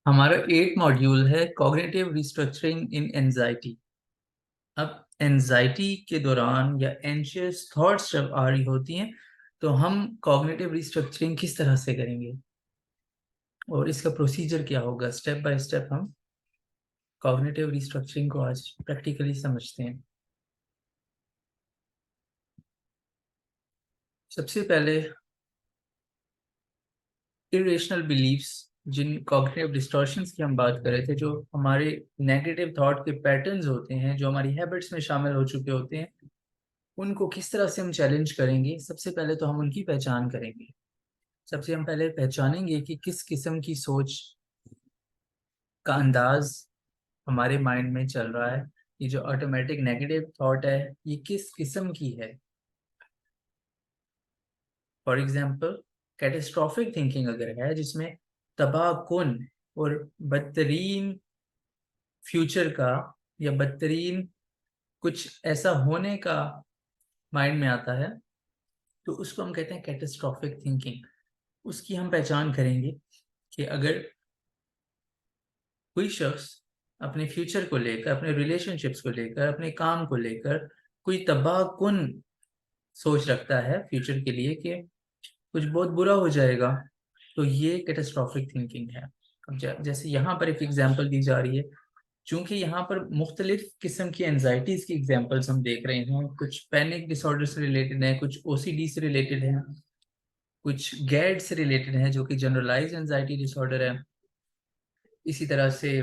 हमारा 8 मॉड्यूल है cognitive restructuring इन anxiety. अब एंजाइटी के दौरान या एंशियस थॉट्स जब आ रही होती हैं तो हम कॉग्निटिव रिस्ट्रक्चरिंग किस तरह से करेंगे और इसका प्रोसीजर क्या होगा। स्टेप बाय स्टेप हम कॉग्निटिव रिस्ट्रक्चरिंग को आज प्रैक्टिकली समझते हैं। सबसे पहले इरेशनल बिलीव्स, जिन कॉग्निटिव डिस्टॉर्शंस की हम बात कर रहे थे, जो हमारे नेगेटिव थॉट के पैटर्न्स होते हैं, जो हमारी हैबिट्स में शामिल हो चुके होते हैं, उनको किस तरह से हम चैलेंज करेंगे। सबसे पहले तो हम उनकी पहचान करेंगे। सबसे हम पहले पहचानेंगे कि किस किस्म की सोच का अंदाज हमारे माइंड में चल रहा है। ये जो ऑटोमेटिक नेगेटिव थॉट है, ये किस किस्म की है। फॉर एग्जाम्पल, कैटेस्ट्रॉफिक थिंकिंग अगर है, जिसमें तबाहकुन और बदतरीन फ्यूचर का या बदतरीन कुछ ऐसा होने का माइंड में आता है, तो उसको हम कहते हैं कैटेस्ट्रॉफिक थिंकिंग। उसकी हम पहचान करेंगे कि अगर कोई शख्स अपने फ्यूचर को लेकर, अपने रिलेशनशिप्स को लेकर, अपने काम को लेकर कोई तबाहकुन सोच रखता है फ्यूचर के लिए कि कुछ बहुत बुरा हो जाएगा, तो ये कैटास्ट्रॉफिक थिंकिंग है। अब जैसे यहाँ पर एक एग्जांपल दी जा रही है, चूंकि यहाँ पर मुख्तलिफ किस्म की एंजाइटीज की एग्जांपल्स हम देख रहे हैं। कुछ पैनिक डिसऑर्डर से रिलेटेड है, कुछ ओसीडी से रिलेटेड है, कुछ गैड से रिलेटेड है जो कि जनरलाइज एंजाइटी डिसऑर्डर है। इसी तरह से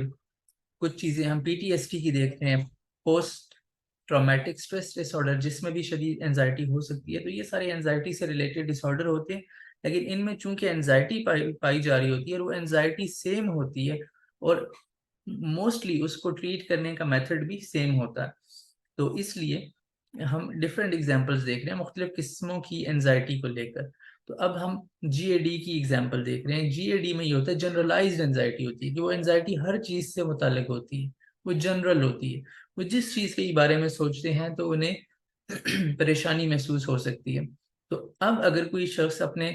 कुछ चीजें हम पीटीएसडी की देख रहे हैं, पोस्ट ट्रॉमेटिक स्ट्रेस डिसऑर्डर, जिसमें भी शदीद एंजाइटी हो सकती है। तो ये सारे एंजाइटी से रिलेटेड डिसऑर्डर होते हैं, लेकिन इनमें चूंकि एंजाइटी पाई जा रही होती है और वो एंजाइटी सेम होती है, और मोस्टली उसको ट्रीट करने का मेथड भी सेम होता है। तो इसलिए हम डिफरेंट एग्जांपल्स देख रहे हैं मुख्तलिफ किस्मों की एंजाइटी को लेकर। तो अब हम जीएडी की एग्जांपल देख रहे हैं। जीएडी में ये होता है जनरलाइज्ड एंजाइटी होती है, कि वो एंजाइटी हर चीज से मुतालिक होती है, वो जनरल होती है। वो जिस चीज के बारे में सोचते हैं तो उन्हें परेशानी महसूस हो सकती है। तो अब अगर कोई शख्स अपने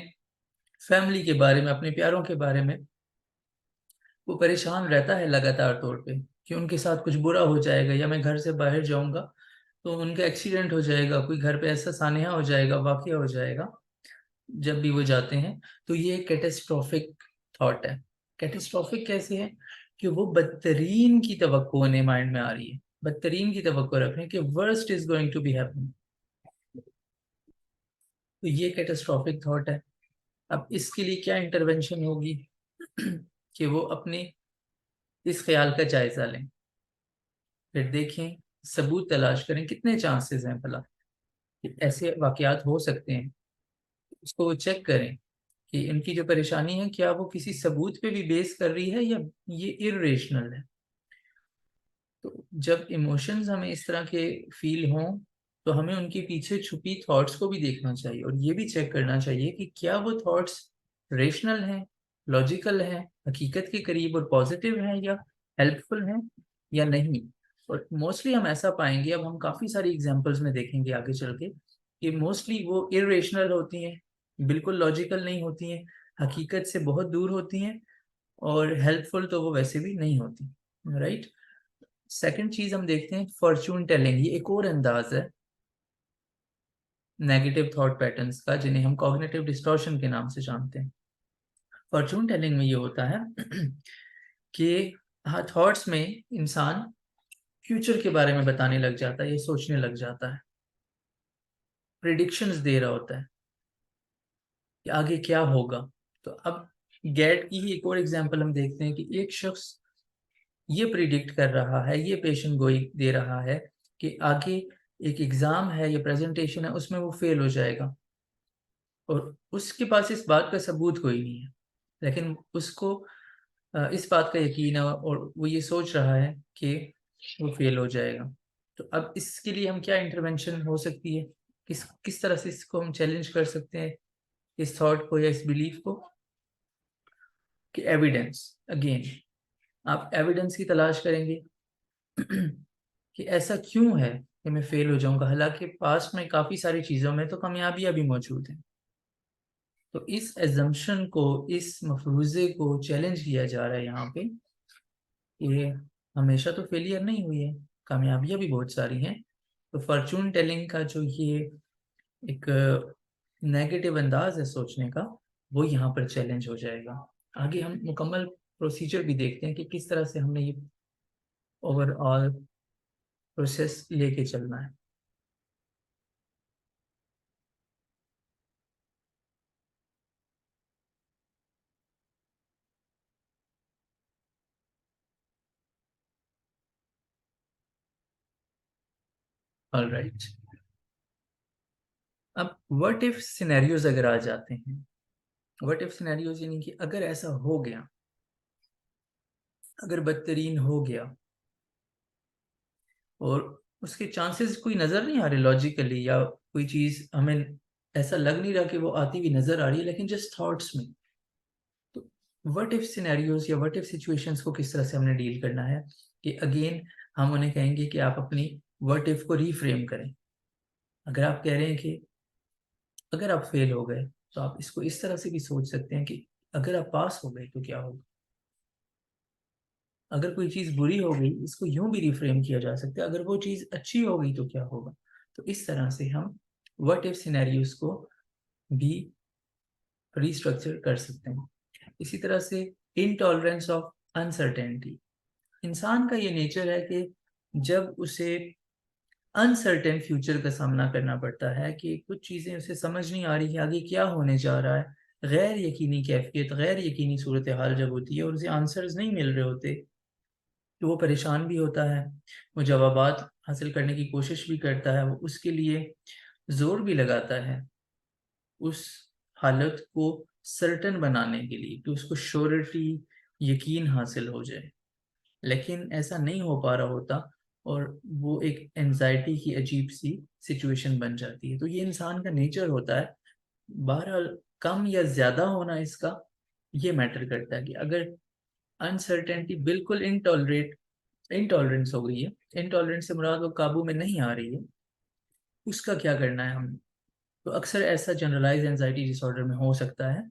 फैमिली के बारे में, अपने प्यारों के बारे में वो परेशान रहता है लगातार तौर पे कि उनके साथ कुछ बुरा हो जाएगा, या मैं घर से बाहर जाऊंगा तो उनका एक्सीडेंट हो जाएगा, कोई घर पे ऐसा सानेहा हो जाएगा, वाकया हो जाएगा जब भी वो जाते हैं, तो ये कैटेस्ट्रॉफिक थॉट है। कैटेस्ट्रॉफिक कैसे है कि वो बदतरीन की तवक्को उन्हें माइंड में आ रही है, बदतरीन की तवक्को रख रहे हैं कि worst is going to be happening. तो ये कैटेस्ट्रॉफिक थॉट है। अब इसके लिए क्या इंटरवेंशन होगी कि वो अपने इस ख्याल का जायजा लें, फिर देखें, सबूत तलाश करें कितने चांसेस हैं भला कि ऐसे वाकयात हो सकते हैं। उसको वो चेक करें कि इनकी जो परेशानी है, क्या वो किसी सबूत पे भी बेस कर रही है या ये इरेशनल है। तो जब इमोशंस हमें इस तरह के फील हों, तो हमें उनके पीछे छुपी थॉट्स को भी देखना चाहिए, और ये भी चेक करना चाहिए कि क्या वो थॉट्स रेशनल हैं, लॉजिकल हैं, हकीकत के करीब और पॉजिटिव हैं, या हेल्पफुल हैं या नहीं। और मोस्टली हम ऐसा पाएंगे, अब हम काफ़ी सारी एग्जांपल्स में देखेंगे आगे चल के, कि मोस्टली वो इरेशनल होती हैं, बिल्कुल लॉजिकल नहीं होती हैं, हकीकत से बहुत दूर होती हैं, और हेल्पफुल तो वो वैसे भी नहीं होती। राइट। सेकंड चीज हम देखते हैं फॉर्चून टेलिंग। ये एक और अंदाज है नेगेटिव थॉट पैटर्न्स का, जिन्हें हम कॉग्निटिव डिस्टॉर्शन के नाम से जानते हैं। फॉर्चून टेलिंग में ये होता है कि हाँ, थॉट्स में इंसान फ्यूचर के बारे में बताने लग जाता है, ये सोचने लग जाता है, प्रिडिक्शंस दे रहा होता है कि आगे क्या होगा। तो अब गैट की ही एक और एग्जांपल हम देखते हैं कि एक शख्स ये प्रिडिक्ट कर रहा है, ये पेशेंट गोई दे रहा है कि आगे एक एग्जाम है, ये प्रेजेंटेशन है, उसमें वो फेल हो जाएगा, और उसके पास इस बात का सबूत कोई नहीं है, लेकिन उसको इस बात का यकीन है, और वो ये सोच रहा है कि वो फेल हो जाएगा। तो अब इसके लिए हम क्या इंटरवेंशन हो सकती है, किस किस तरह से इसको हम चैलेंज कर सकते हैं, इस थॉट को या इस बिलीफ को। कि एविडेंस, अगेन आप एविडेंस की तलाश करेंगे कि ऐसा क्यों है कि मैं फेल हो जाऊंगा, हालांकि पास्ट में काफी सारी चीजों में तो कामयाबियां भी मौजूद हैं। तो इस एजम्पशन को, इस मफरूजे को चैलेंज किया जा रहा है यहाँ पे। ये हमेशा तो फेलियर नहीं हुई है, कामयाबियां भी बहुत सारी हैं। तो फॉर्चून टेलिंग का जो ये एक नेगेटिव अंदाज है सोचने का, वो यहाँ पर चैलेंज हो जाएगा। आगे हम मुकम्मल प्रोसीजर भी देखते हैं कि किस तरह से हमने ये ओवरऑल प्रोसेस लेके चलना है। ऑलराइट, अब व्हाट इफ सिनेरियोज अगर आ जाते हैं, व्हाट इफ सिनेरियोज यानी कि अगर ऐसा हो गया, अगर बदतरीन हो गया और उसके चांसेस कोई नजर नहीं आ रहे लॉजिकली, या कोई चीज हमें ऐसा लग नहीं रहा कि वो आती हुई नजर आ रही है, लेकिन जस्ट थॉट्स में। तो व्हाट इफ सिनेरियोज या व्हाट इफ सिचुएशंस को किस तरह से हमने डील करना है, कि अगेन हम उन्हें कहेंगे कि आप अपनी व्हाट इफ को रीफ्रेम करें। अगर आप कह रहे हैं कि अगर आप फेल हो गए, तो आप इसको इस तरह से भी सोच सकते हैं कि अगर आप पास हो गए तो क्या होगा। अगर कोई चीज बुरी हो गई, इसको यूं भी रिफ्रेम किया जा सकता है, अगर वो चीज अच्छी हो गई तो क्या होगा। तो इस तरह से हम व्हाट इफ सिनेरियोज को भी रिस्ट्रक्चर कर सकते हैं। इसी तरह से इनटॉलरेंस ऑफ अनसर्टेनिटी, इंसान का ये नेचर है कि जब उसे अनसर्टेन फ्यूचर का सामना करना पड़ता है, कि कुछ चीज़ें उसे समझ नहीं आ रही कि आगे क्या होने जा रहा है, गैर यकीनी कैफियत, गैर यकीनी सूरत हाल जब होती है और उसे आंसर्स नहीं मिल रहे होते, तो वो परेशान भी होता है। वो जवाबात हासिल करने की कोशिश भी करता है, वो उसके लिए जोर भी लगाता है उस हालत को सर्टन बनाने के लिए, कि उसको श्योरिटी, यकीन हासिल हो जाए। लेकिन ऐसा नहीं हो पा रहा होता, और वो एक एनजाइटी की अजीब सी सिचुएशन बन जाती है। तो ये इंसान का नेचर होता है। बहरहाल कम या ज्यादा होना इसका ये मैटर करता है, कि अगर अनसर्टेनिटी बिल्कुल इंटॉलरेंस हो गई है, इंटॉलरेंस से मुराद वो काबू में नहीं आ रही है, उसका क्या करना है हमें। तो अक्सर ऐसा जनरलाइज एनजाइटी डिसऑर्डर में हो सकता है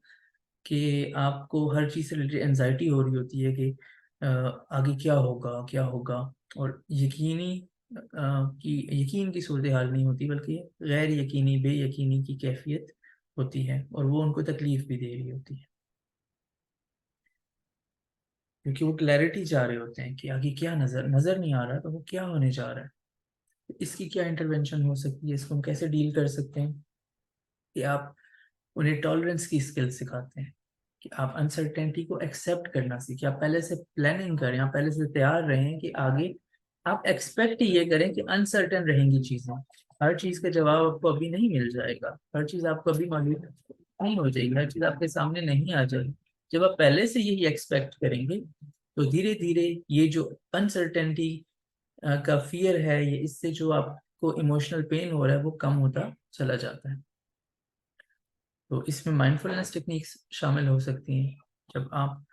कि आपको हर चीज़ से रिलेटेड एनजाइटी हो रही होती है कि आगे क्या होगा क्या होगा, और यकीन की सूरत हाल नहीं होती, बल्कि गैर यकीनी, बेयकीनी की कैफियत होती है, और वो उनको तकलीफ भी दे रही होती है, क्योंकि वो क्लैरिटी चाह रहे होते हैं कि आगे क्या नजर नजर नहीं आ रहा, तो वो क्या होने जा रहा है। तो इसकी क्या इंटरवेंशन हो सकती है, इसको हम कैसे डील कर सकते हैं, कि आप उन्हें टॉलरेंस की स्किल सिखाते हैं, कि आप अनसर्टेनिटी को एक्सेप्ट करना सीखें, आप पहले से प्लानिंग करें, आप पहले से तैयार रहें कि आगे आप एक्सपेक्ट ये करें कि अनसर्टेन रहेंगी चीजें। हर चीज का जवाब आपको अभी नहीं मिल जाएगा, हर चीज आपको अभी मालूम नहीं हो जाएगी, हर चीज आपके सामने नहीं आ जाएगी। जब आप पहले से यही एक्सपेक्ट करेंगे, तो धीरे धीरे ये जो अनसर्टेनिटी का फियर है, ये इससे जो आपको इमोशनल पेन हो रहा है, वो कम होता चला जाता है। तो इसमें माइंडफुलनेस टेक्निक्स शामिल हो सकती हैं। जब आप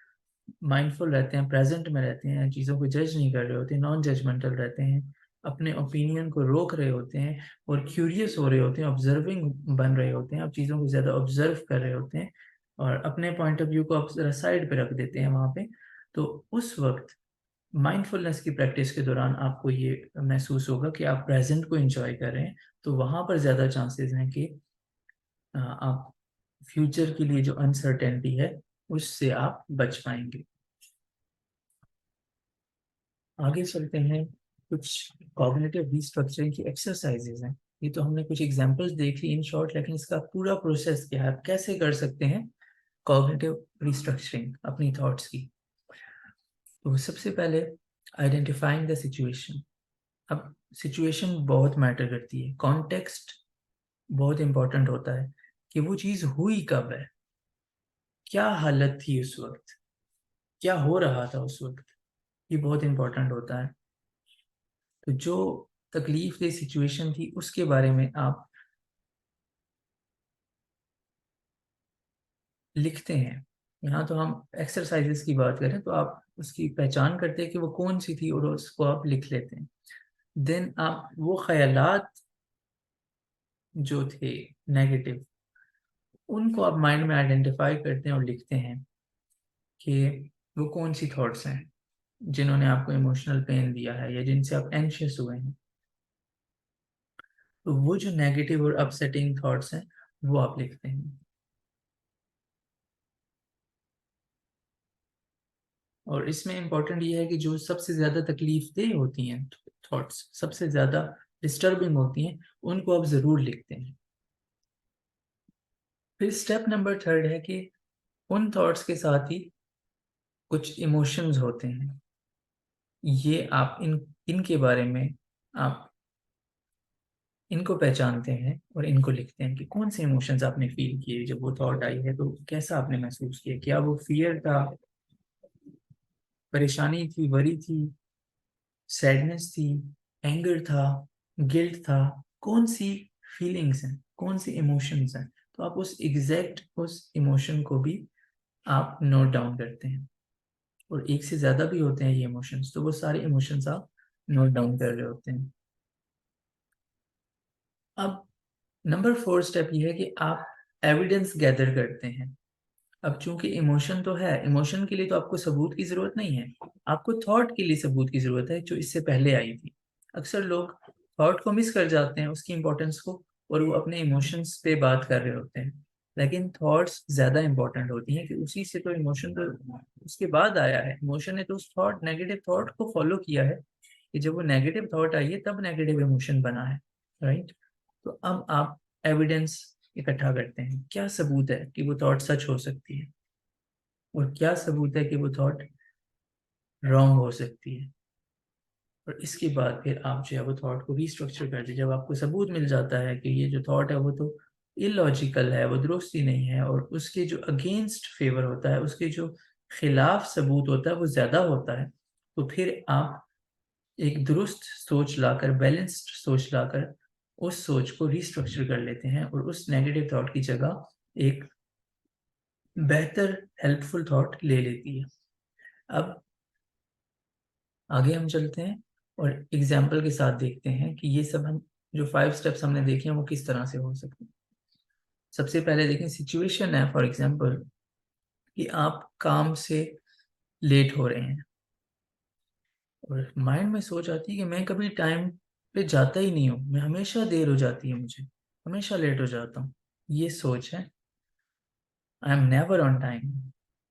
माइंडफुल रहते हैं, प्रेजेंट में रहते हैं, चीज़ों को जज नहीं कर रहे होते, नॉन जजमेंटल रहते हैं, अपने ओपिनियन को रोक रहे होते हैं और क्यूरियस हो रहे होते हैं, ऑब्जर्विंग बन रहे होते हैं, आप चीज़ों को ज़्यादा ऑब्जर्व कर रहे होते हैं, और अपने पॉइंट ऑफ व्यू को आप जरा साइड पे रख देते हैं वहाँ पे। तो उस वक्त माइंडफुलनेस की प्रैक्टिस के दौरान आपको ये महसूस होगा कि आप प्रेजेंट को एंजॉय कर रहे हैं। तो वहाँ पर ज़्यादा चांसेस हैं कि आप फ्यूचर के लिए जो अनसर्टेनिटी है, उससे आप बच पाएंगे। आगे चलते हैं, कुछ कॉग्निटिव रिस्ट्रक्चरिंग की एक्सरसाइजेज हैं। ये तो हमने कुछ एग्जांपल्स देख ली इन शॉर्ट, लेकिन इसका पूरा प्रोसेस क्या है, आप कैसे कर सकते हैं कॉग्निटिव रिस्ट्रक्चरिंग अपनी थॉट्स की। तो सबसे पहले आइडेंटिफाइंग द सिचुएशन। अब सिचुएशन बहुत मैटर करती है, कॉन्टेक्स्ट बहुत इंपॉर्टेंट होता है, कि वो चीज़ हुई कब है, क्या हालत थी उस वक्त, क्या हो रहा था उस वक्त, ये बहुत इंपॉर्टेंट होता है। तो जो तकलीफ दह सिचुएशन थी उसके बारे में आप लिखते हैं। यहाँ तो हम एक्सरसाइजेस की बात करें, तो आप उसकी पहचान करते हैं कि वो कौन सी थी, और उसको आप लिख लेते हैं। देन आप वो ख्यालात जो थे नेगेटिव, उनको आप माइंड में आइडेंटिफाई करते हैं और लिखते हैं कि वो कौन सी थॉट्स हैं जिन्होंने आपको इमोशनल पेन दिया है या जिनसे आप एंशियस हुए हैं। तो वो जो नेगेटिव और अपसेटिंग थॉट्स हैं वो आप लिखते हैं। और इसमें इम्पोर्टेंट ये है कि जो सबसे ज्यादा तकलीफ देह होती हैं थॉट्स, सबसे ज्यादा डिस्टर्बिंग होती हैं, उनको आप जरूर लिखते हैं। फिर स्टेप नंबर थर्ड है कि उन थॉट्स के साथ ही कुछ इमोशंस होते हैं, ये आप इनके बारे में आप इनको पहचानते हैं और इनको लिखते हैं कि कौन से इमोशंस आपने फील किए जब वो थॉट आई है, तो कैसा आपने महसूस किया, क्या वो फियर था, परेशानी थी, वरी थी, सैडनेस थी, एंगर था, गिल्ट था, कौन सी फीलिंग्स हैं, कौन सी इमोशंस हैं। तो आप उस एग्जैक्ट उस इमोशन को भी आप नोट डाउन करते हैं। और एक से ज्यादा भी होते हैं ये इमोशंस, तो वो सारे इमोशंस आप नोट डाउन कर रहे होते हैं। अब नंबर फोर स्टेप ये है कि आप एविडेंस गैदर करते हैं। अब चूंकि इमोशन तो है, इमोशन के लिए तो आपको सबूत की जरूरत नहीं है, आपको थॉट के लिए सबूत की जरूरत है जो इससे पहले आई थी। अक्सर लोग थॉट को मिस कर जाते हैं, उसकी इंपॉर्टेंस को, और वो अपने इमोशंस पे बात कर रहे होते हैं। लेकिन थॉट्स ज्यादा इंपॉर्टेंट होती हैं कि उसी से तो इमोशन तो उसके बाद आया है। इमोशन ने तो उस थॉट, नेगेटिव थॉट को फॉलो किया है कि जब वो नेगेटिव थॉट आई है तब नेगेटिव इमोशन बना है। राइट। तो अब आप एविडेंस इकट्ठा करते हैं, क्या सबूत है कि वो थॉट सच हो सकती है, और क्या सबूत है कि वो थॉट रॉन्ग हो सकती है। और इसके बाद फिर आप जो है वो थॉट को रीस्ट्रक्चर करते हैं। जब आपको सबूत मिल जाता है कि ये जो थॉट है वो तो इलॉजिकल है, वो दुरुस्त ही नहीं है, और उसके जो अगेंस्ट फेवर होता है, उसके जो खिलाफ सबूत होता है वो ज्यादा होता है, तो फिर आप एक दुरुस्त सोच लाकर, बैलेंस्ड सोच लाकर उस सोच को रीस्ट्रक्चर कर लेते हैं, और उस नेगेटिव थॉट की जगह एक बेहतर हेल्पफुल थॉट ले लेती है। अब आगे हम चलते हैं और एग्जाम्पल के साथ देखते हैं कि ये सब हम जो 5 स्टेप्स हमने देखे हैं वो किस तरह से हो सकते हैं। सबसे पहले देखें, सिचुएशन है फॉर एग्जाम्पल कि आप काम से लेट हो रहे हैं, और माइंड में सोच आती है कि मैं कभी टाइम पे जाता ही नहीं हूँ, मैं हमेशा देर हो जाती है, मुझे हमेशा लेट हो जाता हूँ। ये सोच है, I am never on time.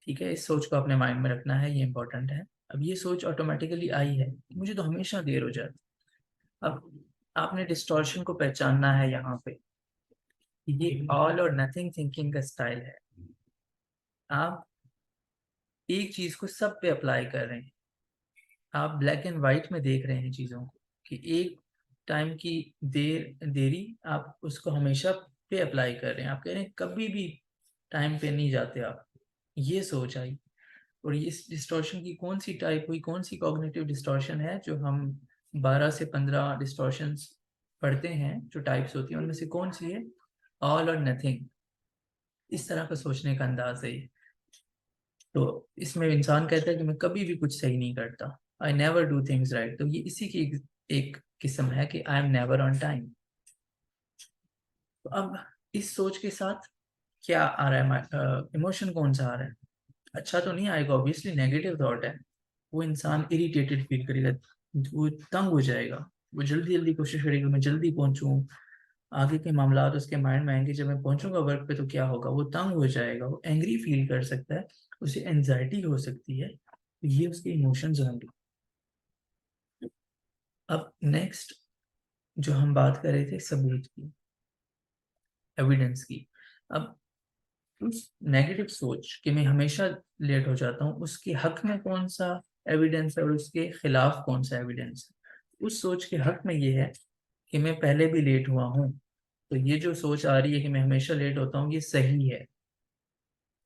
ठीक है, इस सोच को अपने माइंड में रखना है, ये इंपॉर्टेंट है। अब ये सोच ऑटोमेटिकली आई है कि मुझे तो हमेशा देर हो जाती है। अब आपने डिस्टॉर्शन को पहचानना है यहाँ पे। ये ऑल और नथिंग थिंकिंग का स्टाइल है। आप एक चीज को सब पे अप्लाई कर रहे हैं, आप ब्लैक एंड व्हाइट में देख रहे हैं चीजों को, कि एक टाइम की देरी आप उसको हमेशा पे अप्लाई कर रहे हैं। आप कह रहे हैं कभी भी टाइम पे नहीं जाते आप। ये सोच आई। और ये इस डिस्टॉर्शन की कौन सी टाइप हुई, कौन सी कॉग्निटिव डिस्टॉर्शन है, जो हम 12 से 15 डिस्टॉर्शंस पढ़ते हैं जो टाइप्स होती हैं, उनमें से कौन सी है ऑल और नथिंग। इस तरह का सोचने का अंदाज है ये। तो इसमें इंसान कहता है कि मैं कभी भी कुछ सही नहीं करता, I never do things right. तो ये इसी की एक किस्म है कि I am never on time. तो अब इस सोच के साथ क्या आ रहा है, इमोशन कौन सा आ रहा है? अच्छा तो नहीं आएगा, ऑब्वियसली नेगेटिव थॉट है। वो इंसान इरिटेटेड फील करेगा, वो तंग हो जाएगा, वो जल्दी जल्दी कोशिश करेगा मैं जल्दी पहुंचूं। आगे के मामला उसके माइंड में आएंगे, जब मैं पहुंचूंगा वर्क पे तो क्या होगा, वो तंग हो जाएगा, वो एंग्री फील कर सकता है, उसे एंजाइटी हो सकती है। तो ये उसके इमोशंस होंगे। अब नेक्स्ट जो हम बात कर रहे थे सबूत की, एविडेंस की। अब उस नेगेटिव सोच कि मैं हमेशा लेट हो जाता हूँ, उसके हक में कौन सा एविडेंस है और उसके खिलाफ कौन सा एविडेंस है? उस सोच के हक में ये है कि मैं पहले भी लेट हुआ हूँ, तो ये जो सोच आ रही है कि मैं हमेशा लेट होता हूँ, ये सही है।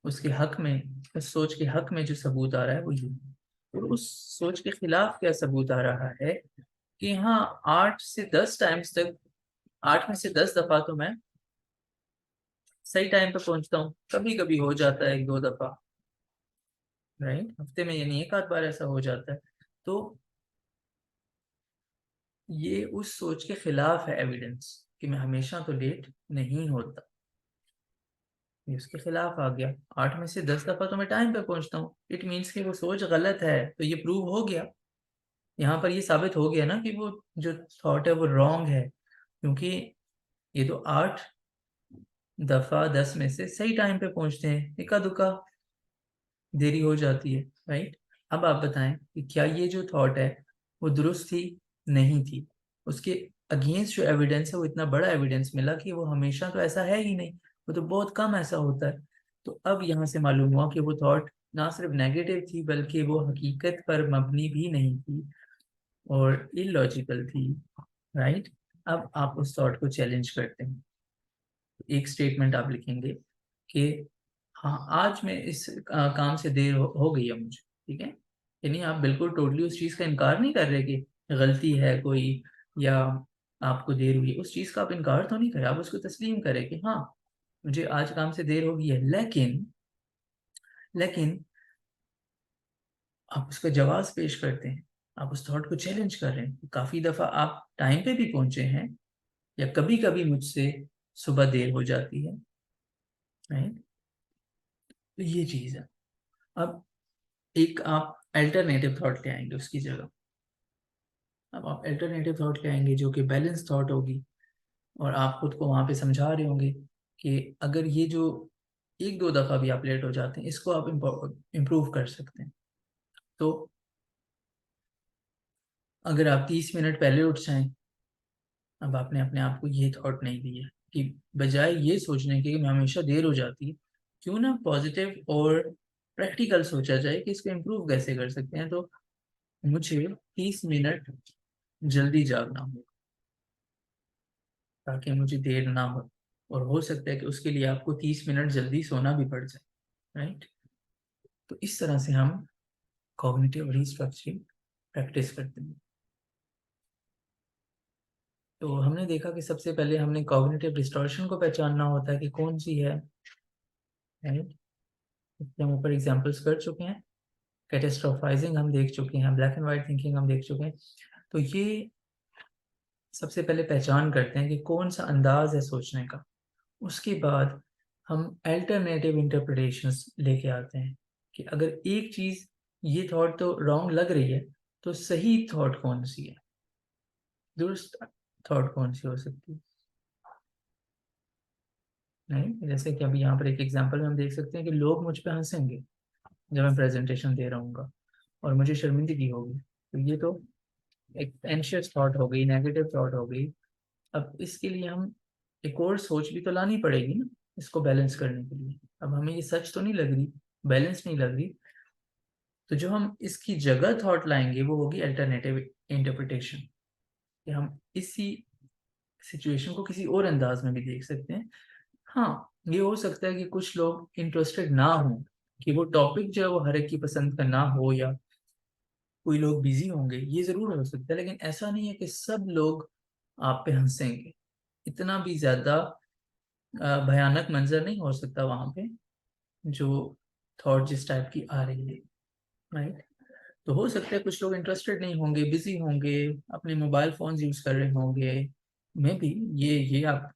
उसके हक में, उस सोच के हक में जो सबूत आ रहा है वो ये है। और उस सोच के खिलाफ क्या सबूत आ रहा है कि हाँ, 8 से 10 टाइम्स तक, 8 में से 10 दफा तो मैं सही टाइम पे पहुंचता हूँ, कभी कभी हो जाता है 1-2 दफा। राइट, हफ्ते में यानी एक आध बार ऐसा हो जाता है। तो ये उस सोच के खिलाफ है एविडेंस कि मैं हमेशा तो लेट नहीं होता। ये उसके खिलाफ आ गया। 8 में से 10 दफा तो मैं टाइम पे पहुंचता हूँ, इट मीन्स कि वो सोच गलत है, तो ये प्रूव हो गया। यहाँ पर ये साबित हो गया ना कि वो जो थॉट है वो रॉन्ग है, क्योंकि ये तो 8 दफा 10 में से सही टाइम पे पहुंचते हैं, इक्का दुक्का देरी हो जाती है, राइट। अब आप बताएं कि क्या ये जो थॉट है वो दुरुस्त थी? नहीं थी। उसके अगेंस्ट जो एविडेंस है वो इतना बड़ा एविडेंस मिला कि वो हमेशा तो ऐसा है ही नहीं, वो तो बहुत कम ऐसा होता है। तो अब यहाँ से मालूम हुआ कि वो थॉट ना सिर्फ नेगेटिव थी बल्कि वो हकीकत पर मबनी भी नहीं थी और इलॉजिकल थी, राइट। अब आप उस थॉट को चैलेंज करते हैं। एक स्टेटमेंट आप लिखेंगे कि हाँ, आज मैं इस काम से देर हो गई है मुझे, ठीक है। यानी आप बिल्कुल टोटली उस चीज़ का इनकार नहीं कर रहे कि गलती है कोई, या आपको देर हुई है, उस चीज़ का आप इनकार तो नहीं करें, आप उसको तस्लीम करें कि हाँ, मुझे आज काम से देर हो गई है, लेकिन लेकिन आप उसका जवाब पेश करते हैं, आप उस थॉट को चैलेंज कर रहे हैं। काफ़ी दफ़ा आप टाइम पे भी पहुंचे हैं, या कभी कभी मुझसे सुबह देर हो जाती है, राइट। तो ये चीज़ है। अब एक आप अल्टरनेटिव थॉट ले आएंगे उसकी जगह। अब आप अल्टरनेटिव थॉट ले आएंगे जो कि बैलेंस थॉट होगी, और आप खुद को वहां पे समझा रहे होंगे कि अगर ये जो एक दो दफा भी आप लेट हो जाते हैं, इसको आप इम्प्रूव कर सकते हैं। तो अगर आप 30 मिनट पहले उठ जाएं, अब आपने अपने आप को ये थॉट नहीं दी है कि बजाय ये सोचने के कि मैं हमेशा देर हो जाती है, क्यों ना पॉजिटिव और प्रैक्टिकल सोचा जाए कि इसको इम्प्रूव कैसे कर सकते हैं। तो मुझे 30 मिनट जल्दी जागना हो ताकि मुझे देर ना हो, और हो सकता है कि उसके लिए आपको 30 मिनट जल्दी सोना भी पड़ जाए, राइट। तो इस तरह से हम कॉग्निटिव रीस्ट्रक्चरिंग प्रैक्टिस करते हैं। तो हमने देखा कि सबसे पहले हमने कॉग्निटिव डिस्टॉर्शन को पहचानना होता है कि कौन सी है, राइट। इसके हम ऊपर एग्जांपल्स कर चुके हैं। कैटेस्ट्रोफाइजिंग हम देख चुके हैं, ब्लैक एंड वाइट थिंकिंग हम देख चुके हैं। तो ये सबसे पहले पहचान करते हैं कि कौन सा अंदाज है सोचने का। उसके बाद हम अल्टरनेटिव इंटरप्रिटेशंस लेके आते हैं कि अगर एक चीज, ये थॉट तो रॉन्ग लग रही है, तो सही थॉट कौन सी है, दुरुस्त थॉट कौन सी हो सकती है, नहीं। जैसे कि अभी यहाँ पर एक एग्जांपल में हम देख सकते हैं कि लोग मुझ पे हंसेंगे जब मैं प्रेजेंटेशन दे रहा हूँ और मुझे शर्मिंदगी होगी, तो ये तो एक एंशियस थॉट हो गई, नेगेटिव थॉट हो गई। अब इसके लिए हम एक और सोच भी तो लानी पड़ेगी ना, इसको बैलेंस करने के लिए। अब हमें ये सच तो नहीं लग रही, बैलेंस नहीं लग रही, तो जो हम इसकी जगह थॉट लाएंगे वो होगी अल्टरनेटिव इंटरप्रिटेशन, कि हम इसी सिचुएशन को किसी और अंदाज में भी देख सकते हैं। हाँ, ये हो सकता है कि कुछ लोग इंटरेस्टेड ना हो, कि वो टॉपिक जो है वो हर एक की पसंद का ना हो, या कोई लोग बिजी होंगे, ये जरूर हो सकता है। लेकिन ऐसा नहीं है कि सब लोग आप पे हंसेंगे। इतना भी ज्यादा भयानक मंजर नहीं हो सकता वहां पे, जो थॉट जिस टाइप की आ रही है, राइट। तो हो सकता है कुछ लोग इंटरेस्टेड नहीं होंगे, बिजी होंगे, अपने मोबाइल फोन यूज कर रहे होंगे, मे भी ये आप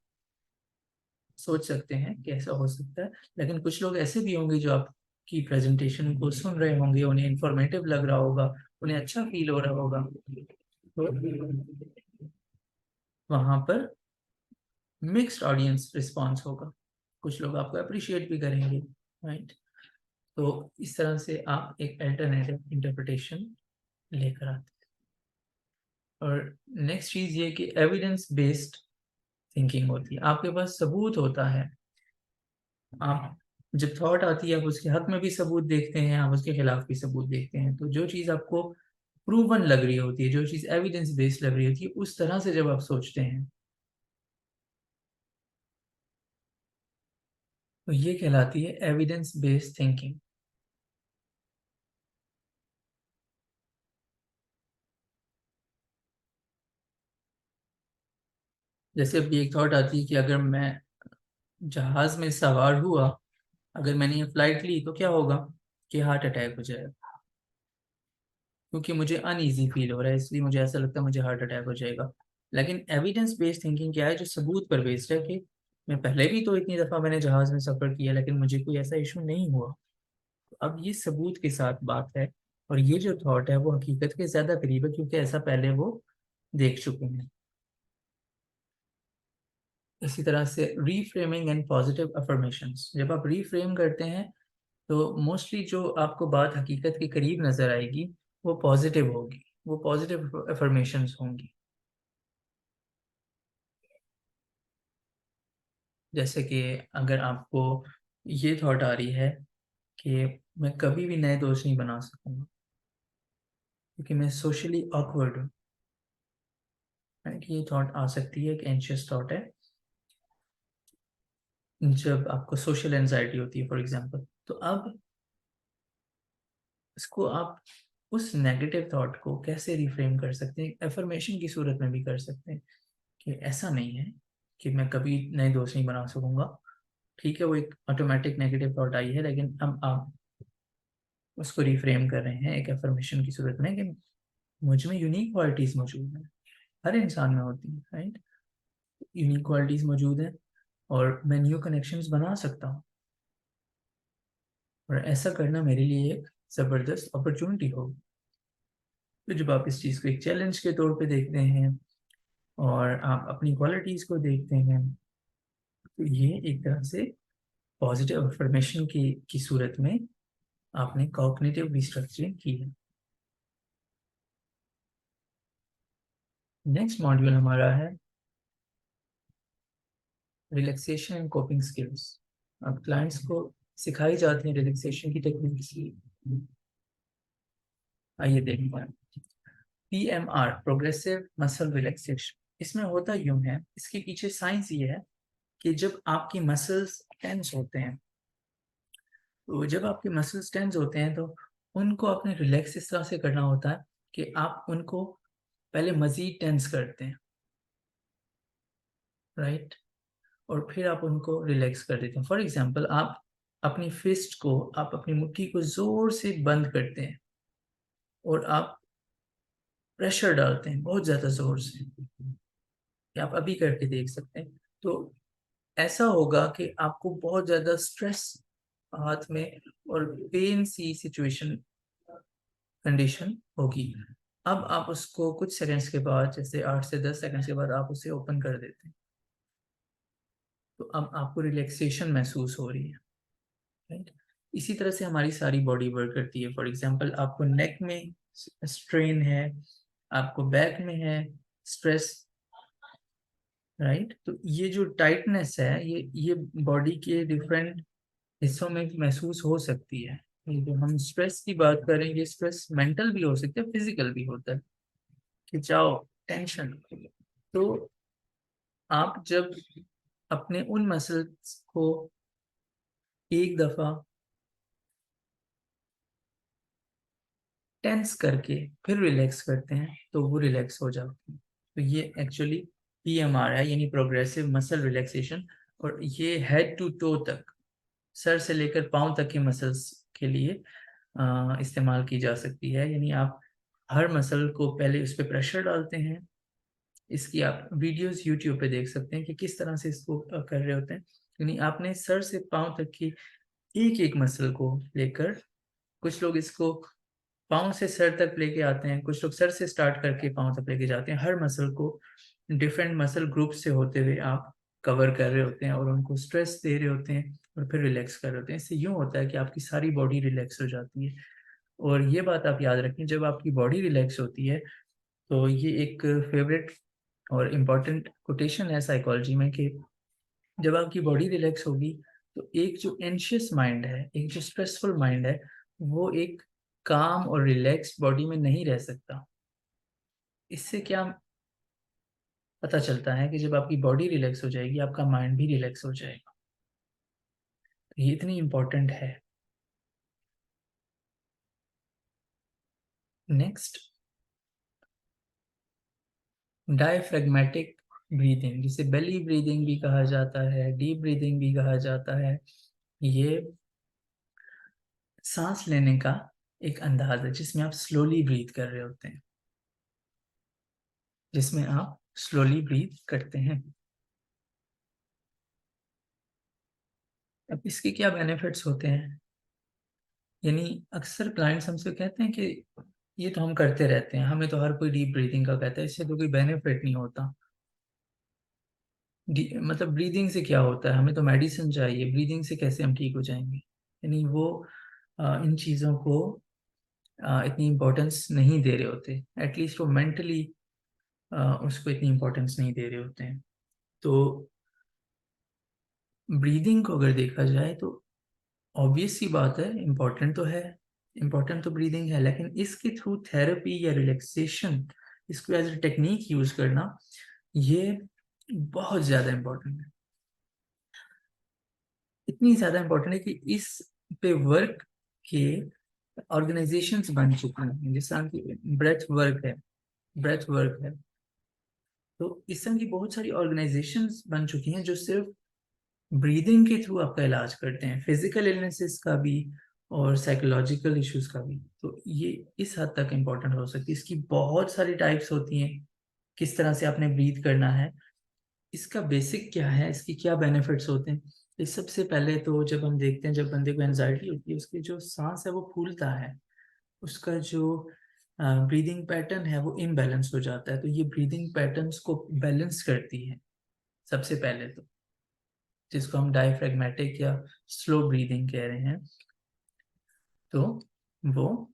सोच सकते हैं कि ऐसा हो सकता है। लेकिन कुछ लोग ऐसे भी होंगे जो आपकी प्रेजेंटेशन को सुन रहे होंगे, उन्हें इंफॉर्मेटिव लग रहा होगा, उन्हें अच्छा फील हो रहा होगा, तो वहां पर मिक्स्ड ऑडियंस रिस्पॉन्स होगा। कुछ लोग आपको अप्रिशिएट भी करेंगे, राइट। तो इस तरह से आप एक अल्टरनेटिव इंटरप्रिटेशन लेकर आते हैं। और नेक्स्ट चीज ये कि एविडेंस बेस्ड थिंकिंग होती है, आपके पास सबूत होता है। आप जब थॉट आती है आप उसके हक में भी सबूत देखते हैं, आप उसके खिलाफ भी सबूत देखते हैं। तो जो चीज़ आपको प्रूवन लग रही होती है, जो चीज़ एविडेंस बेस्ड लग रही होती है, उस तरह से जब आप सोचते हैं तो ये कहलाती है एविडेंस बेस्ड थिंकिंग। जैसे अभी एक थॉट आती है कि अगर मैं जहाज में सवार हुआ, अगर मैंने ये फ्लाइट ली तो क्या होगा, कि हार्ट अटैक हो जाएगा, क्योंकि मुझे अनईजी फील हो रहा है, इसलिए मुझे ऐसा लगता है मुझे हार्ट अटैक हो जाएगा। लेकिन एविडेंस बेस्ड थिंकिंग क्या है, जो सबूत पर बेस्ड है कि मैं पहले भी तो इतनी दफ़ा मैंने जहाज़ में सफ़र किया, लेकिन मुझे कोई ऐसा इशू नहीं हुआ। अब ये सबूत के साथ बात है, और ये जो थॉट है वो हकीकत के ज़्यादा करीब है, क्योंकि ऐसा पहले वो देख चुके हैं। इसी तरह से रीफ्रेमिंग एंड पॉजिटिव अफर्मेशंस, जब आप रीफ्रेम करते हैं तो मोस्टली जो आपको बात हकीकत के करीब नज़र आएगी वो पॉजिटिव होगी, वो पॉजिटिव अफर्मेशंस होंगी। जैसे कि अगर आपको ये थॉट आ रही है कि मैं कभी भी नए दोस्त नहीं बना सकूँगा, क्योंकि मैं सोशली ऑकवर्ड हूँ, राइट? ये थॉट आ सकती है, एक एंशियस थॉट है, जब आपको सोशल एंजाइटी होती है फॉर एग्जांपल। तो अब इसको आप उस नेगेटिव थॉट को कैसे रिफ्रेम कर सकते हैं? अफर्मेशन की सूरत में भी कर सकते हैं कि ऐसा नहीं है कि मैं कभी नए दोस्त नहीं बना सकूँगा। ठीक है, वो एक ऑटोमेटिक नेगेटिव थॉट आई है, लेकिन अब आप उसको रिफ्रेम कर रहे हैं एक अफर्मेशन की सूरत में कि मुझ में यूनिक क्वालिटीज़ मौजूद हैं। हर इंसान में होती हैं, राइट? यूनिक क्वालिटीज़ मौजूद हैं और मैं न्यू कनेक्शंस बना सकता हूँ, और ऐसा करना मेरे लिए एक ज़बरदस्त अपॉर्चुनिटी होगी। तो जब आप इस चीज़ को एक चैलेंज के तौर पे देखते हैं और आप अपनी क्वालिटीज़ को देखते हैं, तो ये एक तरह से पॉजिटिव अफर्मेशन की सूरत में आपने कॉग्निटिव रिस्ट्रक्चरिंग की है। नेक्स्ट मॉड्यूल हमारा है रिलैक्सेशन एंड कोपिंग स्किल्स। अब क्लाइंट्स को सिखाई जाती है रिलैक्सेशन की टेक्निक्स। आइए देखते हैं। पीएमआर, प्रोग्रेसिव मसल रिलैक्सेशन, इसमें होता यूं है, इसके पीछे साइंस ये है कि जब आपकी मसल्स टेंस होते हैं, तो जब आपके मसल्स टेंस होते हैं तो उनको अपने रिलैक्स इस तरह से करना होता है कि आप उनको पहले मजीद टेंस करते हैं, राइट? और फिर आप उनको रिलैक्स कर देते हैं। फॉर एग्जांपल, आप अपनी फिस्ट को, आप अपनी मुट्ठी को ज़ोर से बंद करते हैं और आप प्रेशर डालते हैं बहुत ज़्यादा ज़ोर से। ये आप अभी करके देख सकते हैं। तो ऐसा होगा कि आपको बहुत ज़्यादा स्ट्रेस हाथ में और पेन सी सिचुएशन कंडीशन होगी। अब आप उसको कुछ सेकंड्स के बाद, जैसे 8 से 10 सेकंड्स के बाद आप उसे ओपन कर देते हैं। तो अब आपको रिलैक्सेशन महसूस हो रही है, राइट? इसी तरह से हमारी सारी बॉडी वर्क करती है। फॉर एग्जांपल, आपको नेक में स्ट्रेन है, आपको बैक में है स्ट्रेस, राइट? तो ये जो टाइटनेस है, ये बॉडी के डिफरेंट हिस्सों में महसूस हो सकती है। ये जो हम स्ट्रेस की बात करें, ये स्ट्रेस मेंटल भी हो सकता है, फिजिकल भी होता है, खिंचाव, टेंशन। तो आप जब अपने उन मसल्स को एक दफा टेंस करके फिर रिलैक्स करते हैं तो वो रिलैक्स हो जाते हैं। तो ये एक्चुअली पीएमआर है, यानी प्रोग्रेसिव मसल रिलैक्सेशन। और ये हेड टू टो तक, सर से लेकर पाँव तक के मसल्स के लिए इस्तेमाल की जा सकती है। यानी आप हर मसल को पहले उस पर प्रेशर डालते हैं। इसकी आप वीडियोस यूट्यूब पे देख सकते हैं कि किस तरह से इसको कर रहे होते हैं। यानी आपने सर से पाँव तक की एक एक मसल को लेकर, कुछ लोग इसको पाँव से सर तक लेके आते हैं, कुछ लोग सर से स्टार्ट करके पाँव तक लेके जाते हैं। हर मसल को डिफरेंट मसल ग्रुप से होते हुए आप कवर कर रहे होते हैं और उनको स्ट्रेस दे रहे होते हैं और फिर रिलैक्स कर रहे होते हैं। इससे यूँ होता है कि आपकी सारी बॉडी रिलैक्स हो जाती है। और ये बात आप याद रखें, जब आपकी बॉडी रिलैक्स होती है तो ये एक फेवरेट और इम्पॉर्टेंट कोटेशन है साइकोलॉजी में कि जब आपकी बॉडी रिलैक्स होगी तो एक जो एंशियस माइंड है, एक जो स्ट्रेसफुल माइंड है, वो एक काम और रिलैक्स बॉडी में नहीं रह सकता। इससे क्या पता चलता है कि जब आपकी बॉडी रिलैक्स हो जाएगी, आपका माइंड भी रिलैक्स हो जाएगा। तो ये इतनी इम्पोर्टेंट है। नेक्स्ट, डायफ्रेगमेटिक ब्रीदिंग, जिसे बेली ब्रीदिंग भी कहा जाता है, डीप ब्रीदिंग भी कहा जाता है। ये सांस लेने का एक अंदाज है जिसमें आप स्लोली ब्रीथ कर रहे होते हैं, जिसमें आप स्लोली ब्रीथ करते हैं। अब इसके क्या बेनिफिट्स होते हैं, यानी अक्सर क्लाइंट्स हमसे कहते हैं कि ये तो हम करते रहते हैं, हमें तो हर कोई डीप ब्रीदिंग का कहता है, इससे तो कोई बेनिफिट नहीं होता। मतलब ब्रीदिंग से क्या होता है, हमें तो मेडिसिन चाहिए, ब्रीदिंग से कैसे हम ठीक हो जाएंगे। यानी वो इन चीज़ों को इतनी इम्पोर्टेंस नहीं दे रहे होते, एटलीस्ट वो मेंटली उसको इतनी इम्पोर्टेंस नहीं दे रहे होते हैं। तो ब्रीदिंग को अगर देखा जाए तो ऑब्वियस सी बात है, इम्पोर्टेंट तो है, इम्पोर्टेंट तो ब्रीदिंग है, लेकिन इसके थ्रू थेरेपी या रिलैक्सेशन, इसको एज ए टेक्निक यूज करना, ये बहुत ज़्यादा इम्पोर्टेंट है। इतनी ज़्यादा इम्पोर्टेंट है कि इस पे वर्क के ऑर्गेनाइजेशंस बन चुकी हैं, हिंदुस्तान की ब्रेथ वर्क है, तो इस तरह की बहुत सारी ऑर्गेनाइजेशंस बन चुकी हैं जो सिर्फ ब्रीदिंग के थ्रू आपका इलाज करते हैं, फिजिकल इलनेसेस का भी और साइकोलॉजिकल इश्यूज का भी। तो ये इस हद तक इम्पोर्टेंट हो सकती है। इसकी बहुत सारी टाइप्स होती हैं, किस तरह से आपने ब्रीथ करना है, इसका बेसिक क्या है, इसकी क्या बेनिफिट्स होते हैं। इस सबसे पहले तो जब हम देखते हैं, जब बंदे को एनजाइटी होती है, उसकी जो सांस है वो फूलता है, उसका जो ब्रीदिंग पैटर्न है वो इम्बैलेंस हो जाता है। तो ये ब्रीदिंग पैटर्न्स को बैलेंस करती है सबसे पहले तो, जिसको हम डायफ्रेगमेटिक या स्लो ब्रीदिंग कह रहे हैं। तो वो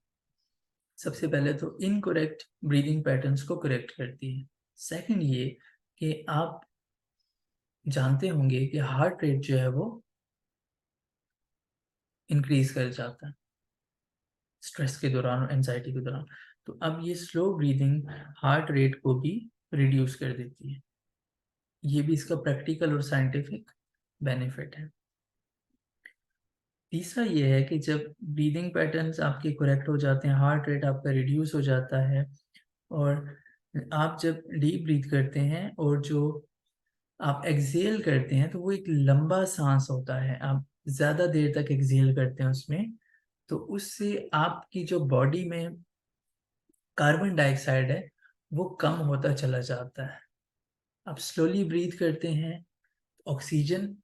सबसे पहले तो इनकरेक्ट ब्रीदिंग पैटर्न्स को करेक्ट करती है। सेकंड ये कि आप जानते होंगे कि हार्ट रेट जो है वो इंक्रीज कर जाता है स्ट्रेस के दौरान और एंजाइटी के दौरान। तो अब ये स्लो ब्रीदिंग हार्ट रेट को भी रिड्यूस कर देती है। ये भी इसका प्रैक्टिकल और साइंटिफिक बेनिफिट है। तीसरा ये है कि जब ब्रीदिंग पैटर्न्स आपके करेक्ट हो जाते हैं, हार्ट रेट आपका रिड्यूस हो जाता है, और आप जब डीप ब्रीथ करते हैं और जो आप एक्सेल करते हैं तो वो एक लंबा सांस होता है, आप ज़्यादा देर तक एक्सेल करते हैं उसमें, तो उससे आपकी जो बॉडी में कार्बन डाइऑक्साइड है वो कम होता चला जाता है। आप स्लोली ब्रीथ करते हैं, ऑक्सीजन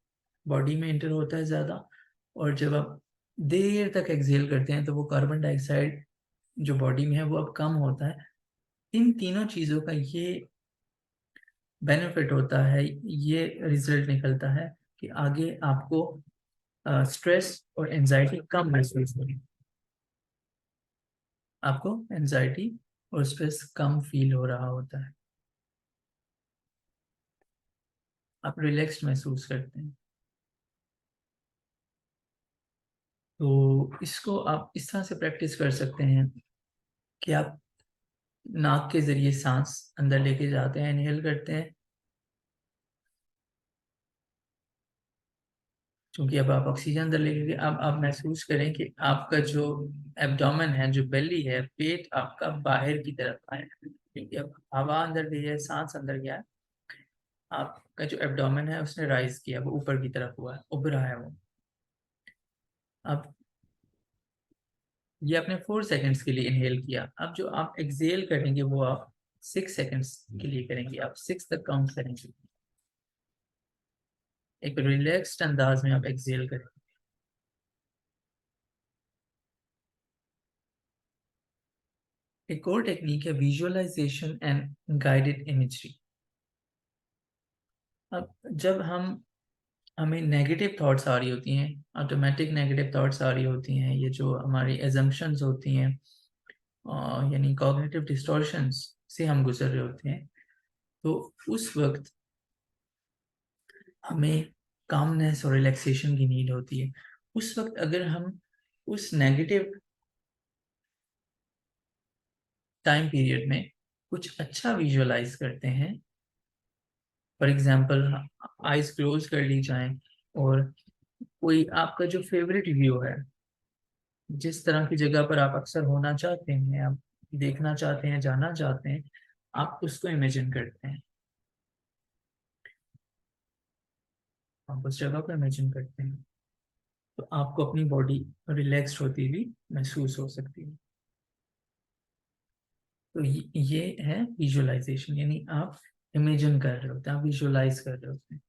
बॉडी में एंटर होता है ज़्यादा, और जब आप देर तक एक्सेल करते हैं तो वो कार्बन डाइऑक्साइड जो बॉडी में है वो अब कम होता है। इन तीनों चीज़ों का ये बेनिफिट होता है, ये रिजल्ट निकलता है कि आगे आपको स्ट्रेस और एंजाइटी कम महसूस होगी, आपको एंजाइटी और स्ट्रेस कम फील हो रहा होता है, आप रिलैक्स्ड महसूस करते हैं। तो इसको आप इस तरह से प्रैक्टिस कर सकते हैं कि आप नाक के जरिए सांस अंदर लेके जाते हैं, इनहेल करते हैं, क्योंकि अब आप ऑक्सीजन अंदर लेके गए। अब आप महसूस करें कि आपका जो एब्डोमेन है, जो बेली है, पेट आपका बाहर की तरफ आया है, क्योंकि अब हवा अंदर गई है, सांस अंदर गया है, आपका जो एब्डोमेन है उसने राइज किया, वो ऊपर की तरफ हुआ है, उभ रहा है वो। अब ये आपने 4 सेकंड्स के लिए इनहेल किया, अब जो आप एक्सेल करेंगे वो आप 6 सेकंड्स के लिए करेंगे, आप 6 तक काउंट करेंगे, एक रिलैक्स्ड अंदाज में आप एक्सेल करें। एक और टेक्निक है विजुअलाइजेशन एंड गाइडेड इमेजरी। अब जब हमें नेगेटिव थॉट्स आ रही होती हैं, ऑटोमेटिक नेगेटिव थॉट्स आ रही होती हैं, ये जो हमारी एजम्पशंस होती हैं, यानी कॉग्निटिव डिस्टॉर्शंस से हम गुजर रहे होते हैं, तो उस वक्त हमें कामनेस और रिलैक्सेशन की नीड होती है। उस वक्त अगर हम उस नेगेटिव टाइम पीरियड में कुछ अच्छा विजुअलाइज करते हैं, फॉर एग्जांपल आइज क्लोज कर ली जाएं, और कोई आपका जो फेवरेट व्यू है, जिस तरह की जगह पर आप अक्सर होना चाहते हैं, आप देखना चाहते हैं, जाना चाहते हैं, आप उसको इमेजिन करते हैं, आप उस जगह को इमेजिन करते हैं, तो आपको अपनी बॉडी रिलैक्स्ड होती हुई महसूस हो सकती है। तो ये है विजुअलाइजेशन, यानी आप इमेजिन कर रहे होते हैं, आप विजुअलाइज कर रहे होते हैं।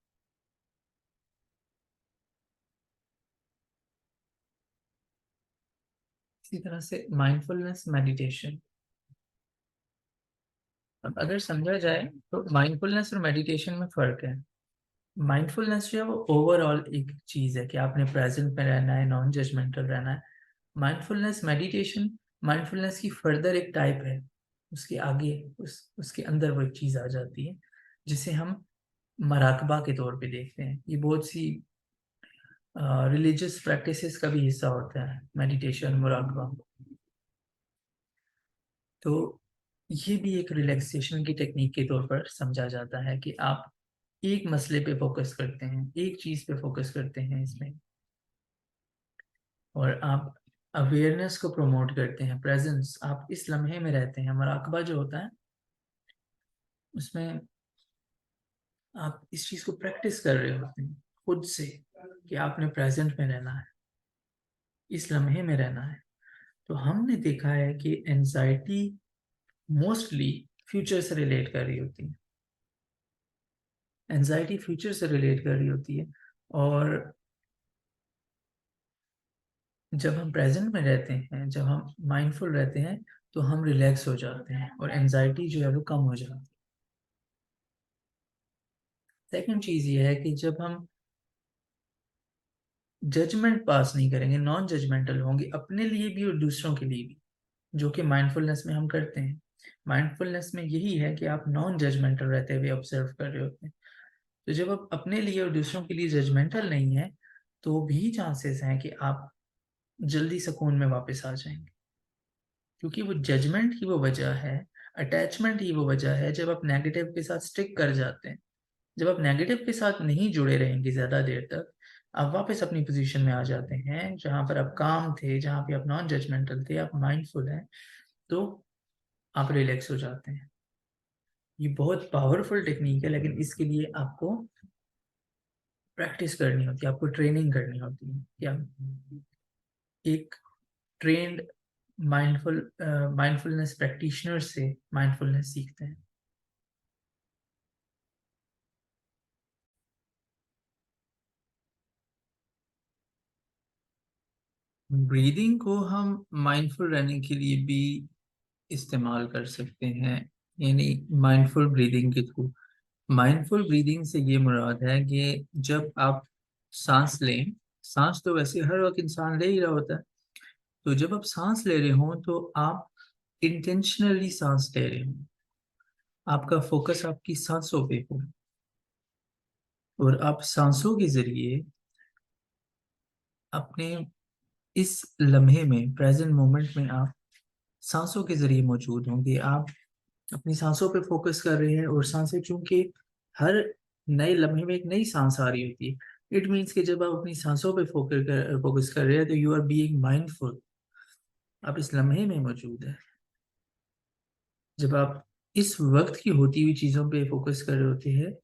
इसी तरह से माइंडफुलनेस मेडिटेशन, अब अगर समझा जाए तो माइंडफुलनेस और मेडिटेशन में फर्क है। माइंडफुलनेस जो है वो ओवरऑल एक चीज है कि आपने प्रेजेंट में रहना है, नॉन जजमेंटल रहना है। माइंडफुलनेस मेडिटेशन, माइंडफुलनेस की फर्दर एक टाइप है, उसके आगे उसके अंदर वो एक चीज आ जाती है जिसे हम मराकबा के तौर पे देखते हैं। ये बहुत सी रिलीजियस प्रैक्टिसेस का भी हिस्सा होता है मेडिटेशन, मुराकबा। तो ये भी एक रिलैक्सेशन की टेक्निक के तौर पर समझा जाता है कि आप एक मसले पे फोकस करते हैं, एक चीज पे फोकस करते हैं इसमें, और आप अवेयरनेस को प्रमोट करते हैं, प्रेजेंस, आप इस लम्हे में रहते हैं। मुराकबा जो होता है उसमें आप इस चीज को प्रैक्टिस कर रहे होते हैं खुद से कि आपने प्रेजेंट में रहना है, इस लम्हे में रहना है। तो हमने देखा है कि एनजाइटी मोस्टली फ्यूचर से रिलेट कर रही होती है, एनजाइटी फ्यूचर से रिलेट कर रही होती है। और जब हम प्रेजेंट में रहते हैं, जब हम माइंडफुल रहते हैं, तो हम रिलैक्स हो जाते हैं और एनजाइटी जो है वो कम हो जाती है। सेकंड चीज ये है कि जब हम जजमेंट पास नहीं करेंगे, नॉन जजमेंटल होंगे अपने लिए भी और दूसरों के लिए भी, जो कि माइंडफुलनेस में हम करते हैं। माइंडफुलनेस में यही है कि आप नॉन जजमेंटल रहते हुए ऑब्जर्व कर रहे होते हैं। तो जब आप अपने लिए और दूसरों के लिए जजमेंटल नहीं है, तो भी चांसेस हैं कि आप जल्दी सुकून में वापस आ जाएंगे, क्योंकि वो जजमेंट ही वो वजह है, अटैचमेंट ही वो वजह है जब आप नेगेटिव के साथ स्टिक कर जाते हैं। जब आप नेगेटिव के साथ नहीं जुड़े रहेंगे ज्यादा देर तक, आप वापस अपनी पोजीशन में आ जाते हैं जहां पर आप काम थे, जहां पे आप नॉन जजमेंटल थे, आप माइंडफुल हैं, तो आप रिलैक्स हो जाते हैं। ये बहुत पावरफुल टेक्निक है, लेकिन इसके लिए आपको प्रैक्टिस करनी होती है, आपको ट्रेनिंग करनी होती है। क्या एक ट्रेंड माइंडफुलनेस प्रैक्टिशनर से माइंडफुलनेस सीखते हैं। ब्रीदिंग को हम माइंडफुल रहने के लिए भी इस्तेमाल कर सकते हैं, यानी माइंडफुल ब्रीदिंग के थ्रू। माइंडफुल ब्रीदिंग से ये मुराद है कि जब आप सांस लें, सांस तो वैसे हर वक्त इंसान ले ही रहा होता है, तो जब आप सांस ले रहे हो तो आप इंटेंशनली सांस ले रहे हो, आपका फोकस आपकी सांसों पे हो, और आप सांसों के जरिए अपने इस लम्हे में, प्रेजेंट मोमेंट में, आप सांसों के जरिए मौजूद होंगे। आप अपनी सांसों पे फोकस कर रहे हैं, और सांसें चूंकि हर नए लम्हे में एक नई सांस आ रही होती है, इट मीन्स कि जब आप अपनी सांसों पे फोकस कर रहे हैं, तो यू आर बीइंग माइंडफुल, आप इस लम्हे में मौजूद है। जब आप इस वक्त की होती हुई चीजों पे फोकस कर रहे होते हैं,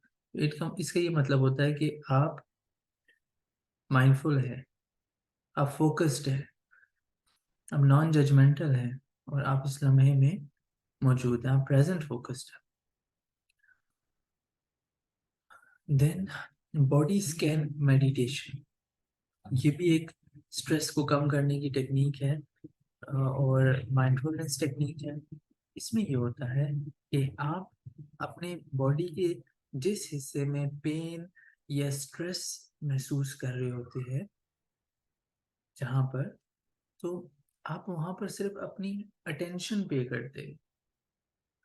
इसका ये मतलब होता है कि आप माइंडफुल है, आप फोकस्ड है, आप नॉन जजमेंटल है, और आप इस लम्हे में मौजूद हैं, आप प्रेजेंट फोकस्ड है। देन बॉडी स्कैन मेडिटेशन, ये भी एक स्ट्रेस को कम करने की टेक्निक है, और माइंडफुलनेस टेक्निक है। इसमें ये होता है कि आप अपने बॉडी के जिस हिस्से में पेन या स्ट्रेस महसूस कर रहे होते हैं, जहाँ पर, तो आप वहाँ पर सिर्फ अपनी अटेंशन पे करते हैं।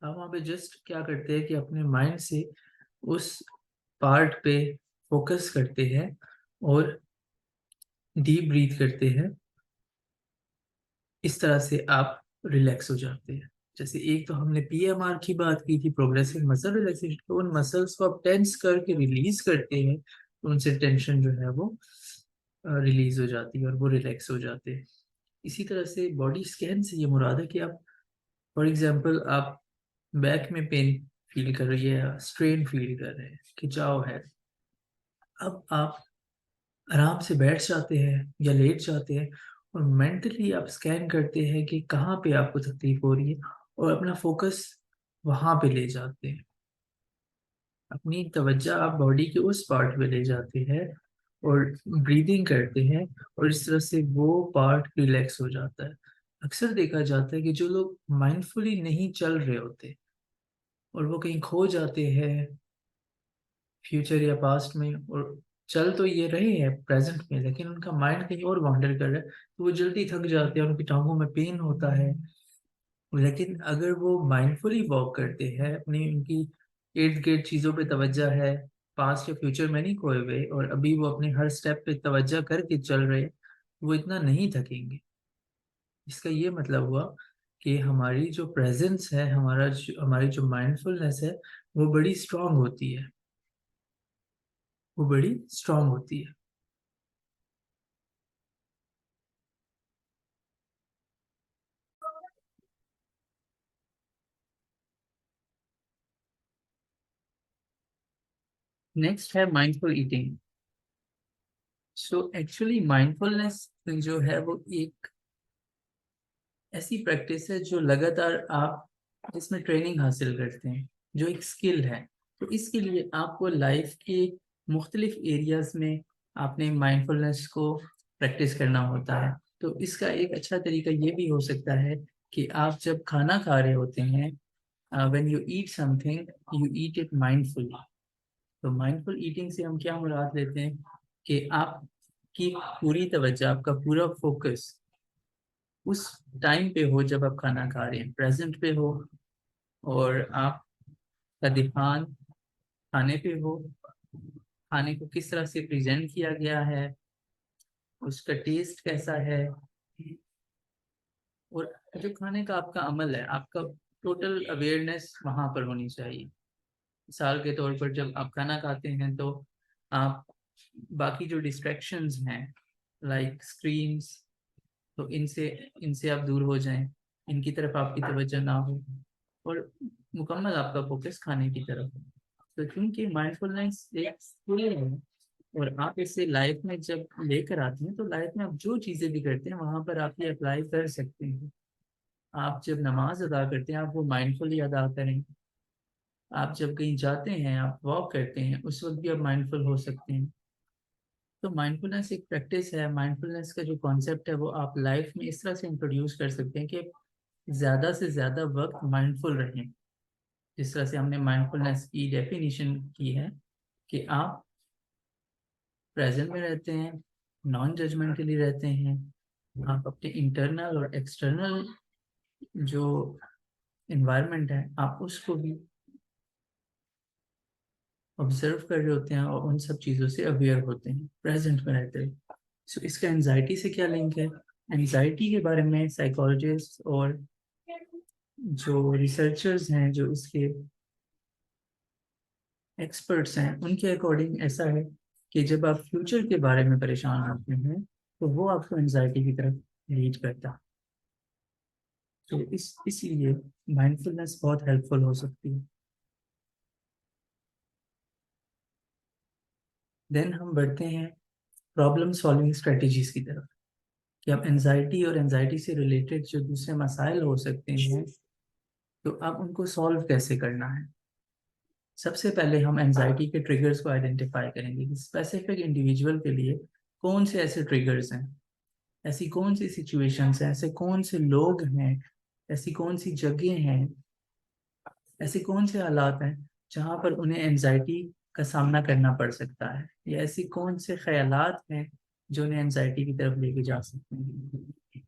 आप वहाँ पे जस्ट क्या करते हैं कि अपने माइंड से उस पार्ट पे फोकस करते हैं और डीप ब्रीथ करते हैं। इस तरह से आप रिलैक्स हो जाते हैं। जैसे एक तो हमने पीएमआर की बात की थी, प्रोग्रेसिव मसल रिलैक्सेशन, तो उन मसल्स को आप टेंस करके रिलीज करते हैं, तो उनसे टेंशन जो है वो रिलीज हो जाती है और वो रिलैक्स हो जाते हैं। इसी तरह से बॉडी स्कैन से ये मुराद है कि आप, फॉर एग्जांपल, आप बैक में पेन फील कर रही है, स्ट्रेन फील कर रहे हैं, खिंचाव है, अब आप आराम से बैठ जाते हैं या लेट जाते हैं, और मेंटली आप स्कैन करते हैं कि कहाँ पे आपको तकलीफ हो रही है, और अपना फोकस वहां पे ले जाते हैं, अपनी तवज्जो आप बॉडी के उस पार्ट पे ले जाते हैं और ब्रीदिंग करते हैं, और इस तरह से वो पार्ट रिलैक्स हो जाता है। अक्सर देखा जाता है कि जो लोग माइंडफुली नहीं चल रहे होते और वो कहीं खो जाते हैं फ्यूचर या पास्ट में, और चल तो ये रहे हैं प्रेजेंट में, लेकिन उनका माइंड कहीं और वॉन्डर कर रहा है, तो वो जल्दी थक जाते हैं, उनकी टांगों में पेन होता है। लेकिन अगर वो माइंडफुली वॉक करते हैं, अपनी उनकी इर्द गिर्द चीज़ों पे तवज्जो है, पास्ट या फ्यूचर में नहीं खोए हुए, और अभी वो अपने हर स्टेप पे तवज्जो करके चल रहे हैं, वो इतना नहीं थकेंगे। इसका ये मतलब हुआ कि हमारी जो प्रेजेंस है, हमारी जो माइंडफुलनेस है, वो बड़ी स्ट्रांग होती है, वो बड़ी स्ट्रांग होती है। नेक्स्ट है mindful eating. So actually mindfulness जो है वो एक ऐसी प्रैक्टिस है जो लगातार आप जिसमें ट्रेनिंग हासिल करते हैं, जो एक स्किल है। तो इसके लिए आपको लाइफ के मुख्तलिफ एरियाज में आपने माइंडफुलनेस को प्रैक्टिस करना होता है। तो इसका एक अच्छा तरीका ये भी हो सकता है कि आप जब खाना खा रहे होते हैं, when you eat something, you eat it mindfully. तो माइंडफुल ईटिंग से हम क्या मुराद लेते हैं कि आपकी पूरी तवज्जो, आपका पूरा फोकस उस टाइम पे हो जब आप खाना खा रहे हैं, प्रेजेंट पे हो, और आपका ध्यान खाने पे हो, खाने को किस तरह से प्रेजेंट किया गया है, उसका टेस्ट कैसा है, और जो खाने का आपका अमल है, आपका टोटल अवेयरनेस वहाँ पर होनी चाहिए। मिसाल के तौर पर जब आप खाना खाते हैं तो आप बाकी जो डिस्ट्रैक्शंस हैं, लाइक स्क्रीन्स, तो इनसे इनसे आप दूर हो जाएं, इनकी तरफ आपकी तवज्जो ना हो, और मुकम्मल आपका फोकस खाने की तरफ हो। तो क्योंकि माइंडफुलनेस एक स्किल है, और आप इसे लाइफ में जब लेकर आते हैं, तो लाइफ में आप जो चीज़ें भी करते हैं वहाँ पर आप ये अप्लाई कर सकते हैं। आप जब नमाज अदा करते हैं, आप वो माइंडफुली अदा करें। आप जब कहीं जाते हैं, आप वॉक करते हैं, उस वक्त भी आप माइंडफुल हो सकते हैं। तो माइंडफुलनेस एक प्रैक्टिस है। माइंडफुलनेस का जो कॉन्सेप्ट है वो आप लाइफ में इस तरह से इंट्रोड्यूस कर सकते हैं कि ज़्यादा से ज़्यादा वक्त माइंडफुल रहें। जिस तरह से हमने माइंडफुलनेस की डेफिनेशन की है कि आप प्रेजेंट में रहते हैं, नॉन जजमेंटली रहते हैं, आप अपने इंटरनल और एक्सटर्नल जो इन्वायरमेंट है, आप उसको भी ऑब्जर्व कर रहे होते हैं, और उन सब चीज़ों से अवेयर होते हैं, प्रेजेंट में रहते हैं। सो इसका एनजाइटी से क्या लिंक है? एनजाइटी के बारे में साइकोलॉजिस्ट और जो रिसर्चर्स हैं, जो इसके एक्सपर्ट्स हैं, उनके अकॉर्डिंग ऐसा है कि जब आप फ्यूचर के बारे में परेशान होते हैं, तो वो आपको एनजाइटी की तरफ लीड करता है। तो इसलिए माइंडफुलनेस बहुत हेल्पफुल हो सकती है। देन हम बढ़ते हैं प्रॉब्लम सॉल्विंग स्ट्रेटजीज की तरफ, कि आप एनजाइटी और एनजाइटी से रिलेटेड जो दूसरे मसाइल हो सकते हैं, तो आप उनको सॉल्व कैसे करना है। सबसे पहले हम एनजाइटी के ट्रिगर्स को आइडेंटिफाई करेंगे कि स्पेसिफिक इंडिविजुअल के लिए कौन से ऐसे ट्रिगर्स हैं, ऐसी कौन सी सिचुएशंस हैं, ऐसे कौन से लोग हैं, ऐसी कौन सी जगह हैं, ऐसे कौन से हालात हैं जहाँ पर उन्हें एनजाइटी का सामना करना पड़ सकता है, या ऐसी कौन से ख्यालात हैं जो उन्हें एनजाइटी की तरफ लेके जा सकते हैं।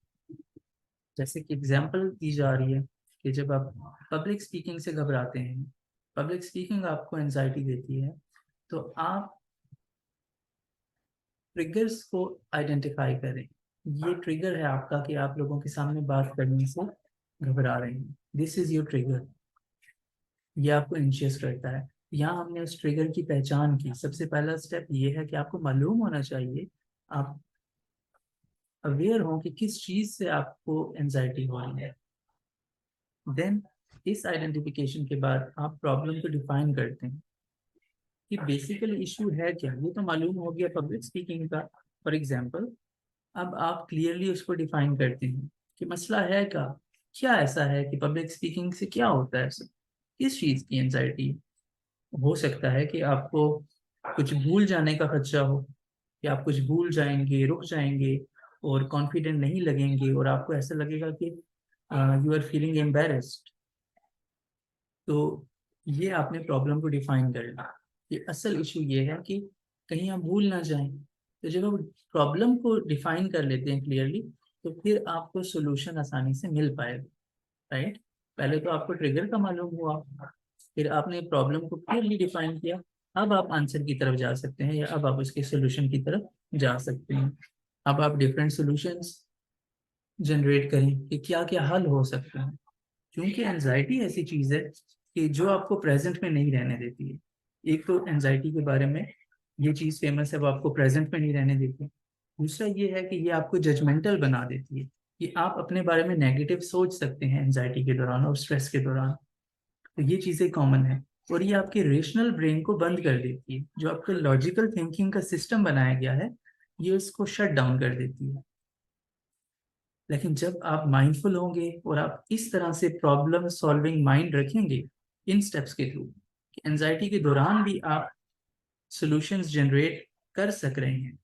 जैसे कि एग्जांपल दी जा रही है कि जब आप पब्लिक स्पीकिंग से घबराते हैं, पब्लिक स्पीकिंग आपको एनजाइटी देती है, तो आप ट्रिगर्स को आइडेंटिफाई करें। ये ट्रिगर है आपका कि आप लोगों के सामने बात करने से घबरा रहे हैं, दिस इज योर ट्रिगर। ये आपको एंशियस करता है। यहाँ हमने उस ट्रिगर की पहचान की। सबसे पहला स्टेप ये है कि आपको मालूम होना चाहिए, आप अवेयर हो कि किस चीज से आपको एनजाइटी हो रही है। देन इस आइडेंटिफिकेशन के बाद आप प्रॉब्लम को डिफाइन करते हैं कि बेसिकली इशू है क्या। ये तो मालूम हो गया पब्लिक स्पीकिंग का, फॉर एग्जांपल। अब आप क्लियरली उसको डिफाइन करते हैं कि मसला है क्या ऐसा है कि पब्लिक स्पीकिंग से क्या होता है, किस चीज़ की एंजाइटी। हो सकता है कि आपको कुछ भूल जाने का खदशा हो, कि आप कुछ भूल जाएंगे, रुक जाएंगे, और कॉन्फिडेंट नहीं लगेंगे और आपको ऐसा लगेगा कि यू आर फीलिंग एम्बेरस्ड। तो ये आपने प्रॉब्लम को डिफाइन कर लिया। ये असल इशू ये है कि कहीं आप भूल ना जाएं। तो जब आप प्रॉब्लम को डिफाइन कर लेते हैं क्लियरली, तो फिर आपको सोल्यूशन आसानी से मिल पाएगा, राइट। पहले तो आपको ट्रिगर का मालूम हुआ, फिर आपने प्रॉब्लम को क्लियरली डिफाइन किया, अब आप आंसर की तरफ जा सकते हैं या अब आप उसके सोल्यूशन की तरफ जा सकते हैं। अब आप डिफरेंट सॉल्यूशंस जनरेट करें कि क्या क्या हल हो सकते हैं, क्योंकि एनजाइटी ऐसी चीज है कि जो आपको प्रेजेंट में नहीं रहने देती है। एक तो एनजाइटी के बारे में ये चीज फेमस है, वो आपको प्रेजेंट में नहीं रहने देती। दूसरा ये है कि ये आपको जजमेंटल बना देती है कि आप अपने बारे में नेगेटिव सोच सकते हैं एनजाइटी के दौरान और स्ट्रेस के दौरान। तो ये चीजें कॉमन है। और ये आपके रेशनल ब्रेन को बंद कर देती है, जो आपका लॉजिकल थिंकिंग का सिस्टम बनाया गया है, ये उसको शट डाउन कर देती है। लेकिन जब आप माइंडफुल होंगे और आप इस तरह से प्रॉब्लम सॉल्विंग माइंड रखेंगे इन स्टेप्स के थ्रू, कि एंजाइटी के दौरान भी आप सॉल्यूशंस जनरेट कर सक रहे हैं,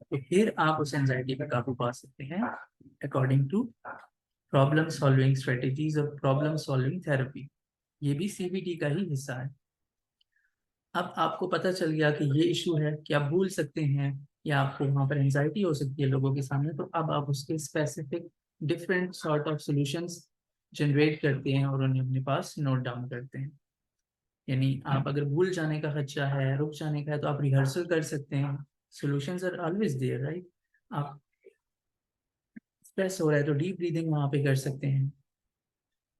तो फिर आप उस एंजाइटी पर काबू पा सकते हैं according to problem solving strategies और प्रॉब्लम सॉल्विंग थेरेपी। ये भी सीबीटी का ही हिस्सा है। अब आपको पता चल गया कि ये इशू है कि आप भूल सकते हैं या आपको वहाँ पर एंजाइटी हो सकती है लोगों के सामने, तो अब आप उसके specific different sort of solutions generate करते हैं और उन्हें अपने पास नोट डाउन करते हैं। यानी आप अगर भूल जाने का खर्चा है, रुक जाने का है, तो आप रिहर्सल कर सकते हैं। Solutions are always there, right. आप स्ट्रेस हो रहा है तो डीप ब्रीदिंग वहाँ पे कर सकते हैं।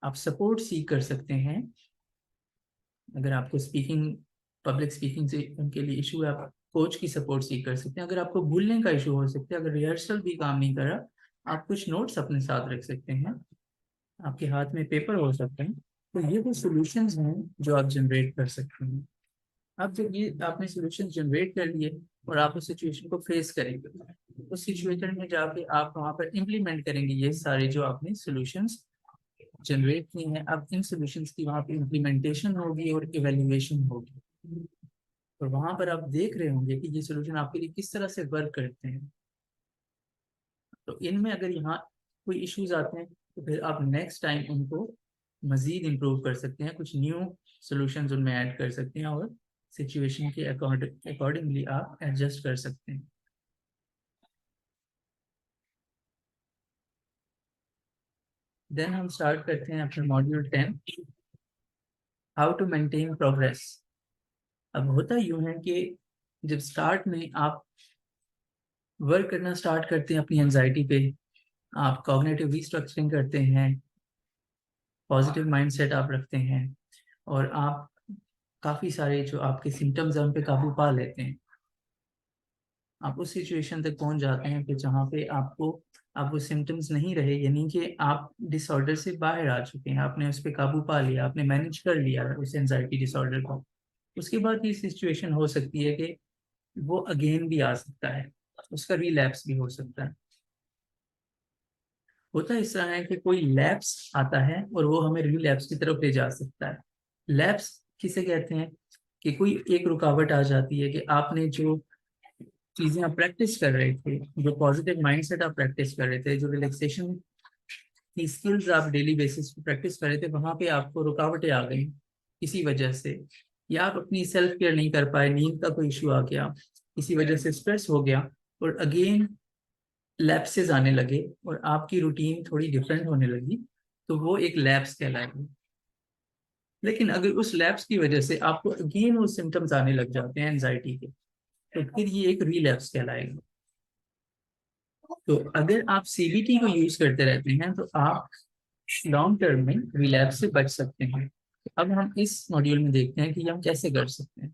आप सपोर्ट सीख कर सकते हैं। अगर आपको स्पीकिंग, पब्लिक स्पीकिंग से उनके लिए इशू है, आप कोच की सपोर्ट सीख कर सकते हैं। अगर आपको भूलने का इशू हो सकता है, अगर रिहर्सल भी काम नहीं कर रहा, आप कुछ नोट्स अपने साथ रख सकते हैं, आपके हाथ में पेपर हो सकते हैं। तो ये वो सॉल्यूशंस हैं जो आप जनरेट कर सकते हैं। अब जब ये आपने सॉल्यूशन जनरेट कर लिए और आप उस सिचुएशन को फेस करेंगे, उस सिचुएशन में जाके आप वहाँ पर इम्प्लीमेंट करेंगे ये सारे जो आपने सॉल्यूशंस जनरेट की हैं। अब इन सॉल्यूशंस की वहाँ पे इम्प्लीमेंटेशन होगी और इवेल्युएशन होगी। तो वहां पर आप देख रहे होंगे कि ये सॉल्यूशन आपके लिए किस तरह से वर्क करते हैं। तो इनमें अगर यहाँ कोई इश्यूज आते हैं, तो फिर आप नेक्स्ट टाइम उनको मजीद इम्प्रूव कर सकते हैं, कुछ न्यू सॉल्यूशंस उनमें ऐड कर सकते हैं और सिचुएशन के अकॉर्डिंगली आप एडजस्ट कर सकते हैं। देन हम स्टार्ट करते हैं अपने module 10, how to maintain progress. अब होता यूं है कि जब स्टार्ट में आप वर्क करना स्टार्ट करते हैं अपनी एंजाइटी पे, आप कॉग्निटिव रीस्ट्रक्चरिंग करते हैं, पॉजिटिव माइंडसेट आप रखते हैं और आप काफ़ी सारे जो आपके सिम्टम्स हैं उन पे काबू पा लेते हैं, आप उस सिचुएशन तक पहुंच जाते हैं कि जहाँ पे आपको, आप वो सिम्टम्स नहीं रहे, यानी कि आप डिसऑर्डर से बाहर आ चुके हैं, आपने उस पर काबू पा लिया, आपने मैनेज कर लिया उस एंजाइटी डिसऑर्डर को। उसके बाद ये सिचुएशन हो सकती है कि वो अगेन भी आ सकता है, उसका रिलैप्स भी हो सकता है। होता इस तरह है कि कोई लैप्स आता है और वो हमें रिलैप्स की तरफ ले जा सकता है। लैप्स किसे कहते हैं कि कोई एक रुकावट आ जाती है कि आपने जो चीजें आप प्रैक्टिस कर रहे थे, जो पॉजिटिव माइंडसेट आप प्रैक्टिस कर रहे थे, जो रिलैक्सेशन की स्किल्स आप डेली बेसिस पे प्रैक्टिस कर रहे थे, वहां पे आपको रुकावटें आ गई किसी वजह से, या आप अपनी सेल्फ केयर नहीं कर पाए, नींद का कोई इशू आ गया, किसी वजह से स्ट्रेस हो गया और अगेन लैप्सेस आने लगे और आपकी रूटीन थोड़ी डिफरेंट होने लगी, तो वो एक लैप्स कहलाएगी। लेकिन अगर उस लैप्स की वजह से आपको अगेन वो सिम्टम्स आने लग जाते हैं एंजाइटी के, तो फिर ये एक रिलैप्स कहलाएगा। तो अगर आप सीबीटी को यूज करते रहते हैं तो आप लॉन्ग टर्म में रिलैप्स से बच सकते हैं। तो अब हम इस मॉड्यूल में देखते हैं कि हम कैसे कर सकते हैं।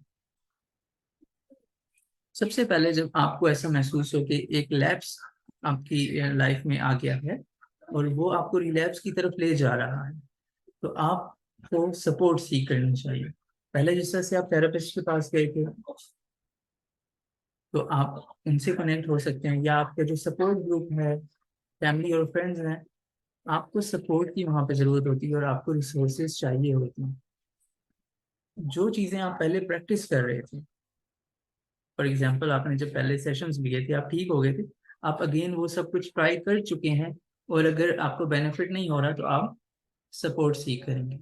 सबसे पहले जब आपको ऐसा महसूस हो कि एक लैप्स आपकी लाइफ में आ गया है और वो आपको रिलैप्स की तरफ ले जा रहा है, तो आपको सपोर्ट सीख करनी चाहिए। पहले जिस तरह से आप थेरेपिस्ट के पास गए थे, तो आप उनसे कनेक्ट हो सकते हैं, या आपके जो सपोर्ट ग्रुप है, फैमिली और फ्रेंड्स हैं, आपको सपोर्ट की वहाँ पे ज़रूरत होती है और आपको रिसोर्सेज चाहिए होती हैं। जो चीज़ें आप पहले प्रैक्टिस कर रहे थे, फॉर एग्जांपल आपने जब पहले सेशंस लिए थे आप ठीक हो गए थे, आप अगेन वो सब कुछ ट्राई कर चुके हैं, और अगर आपको बेनिफिट नहीं हो रहा तो आप सपोर्ट सीख करेंगे।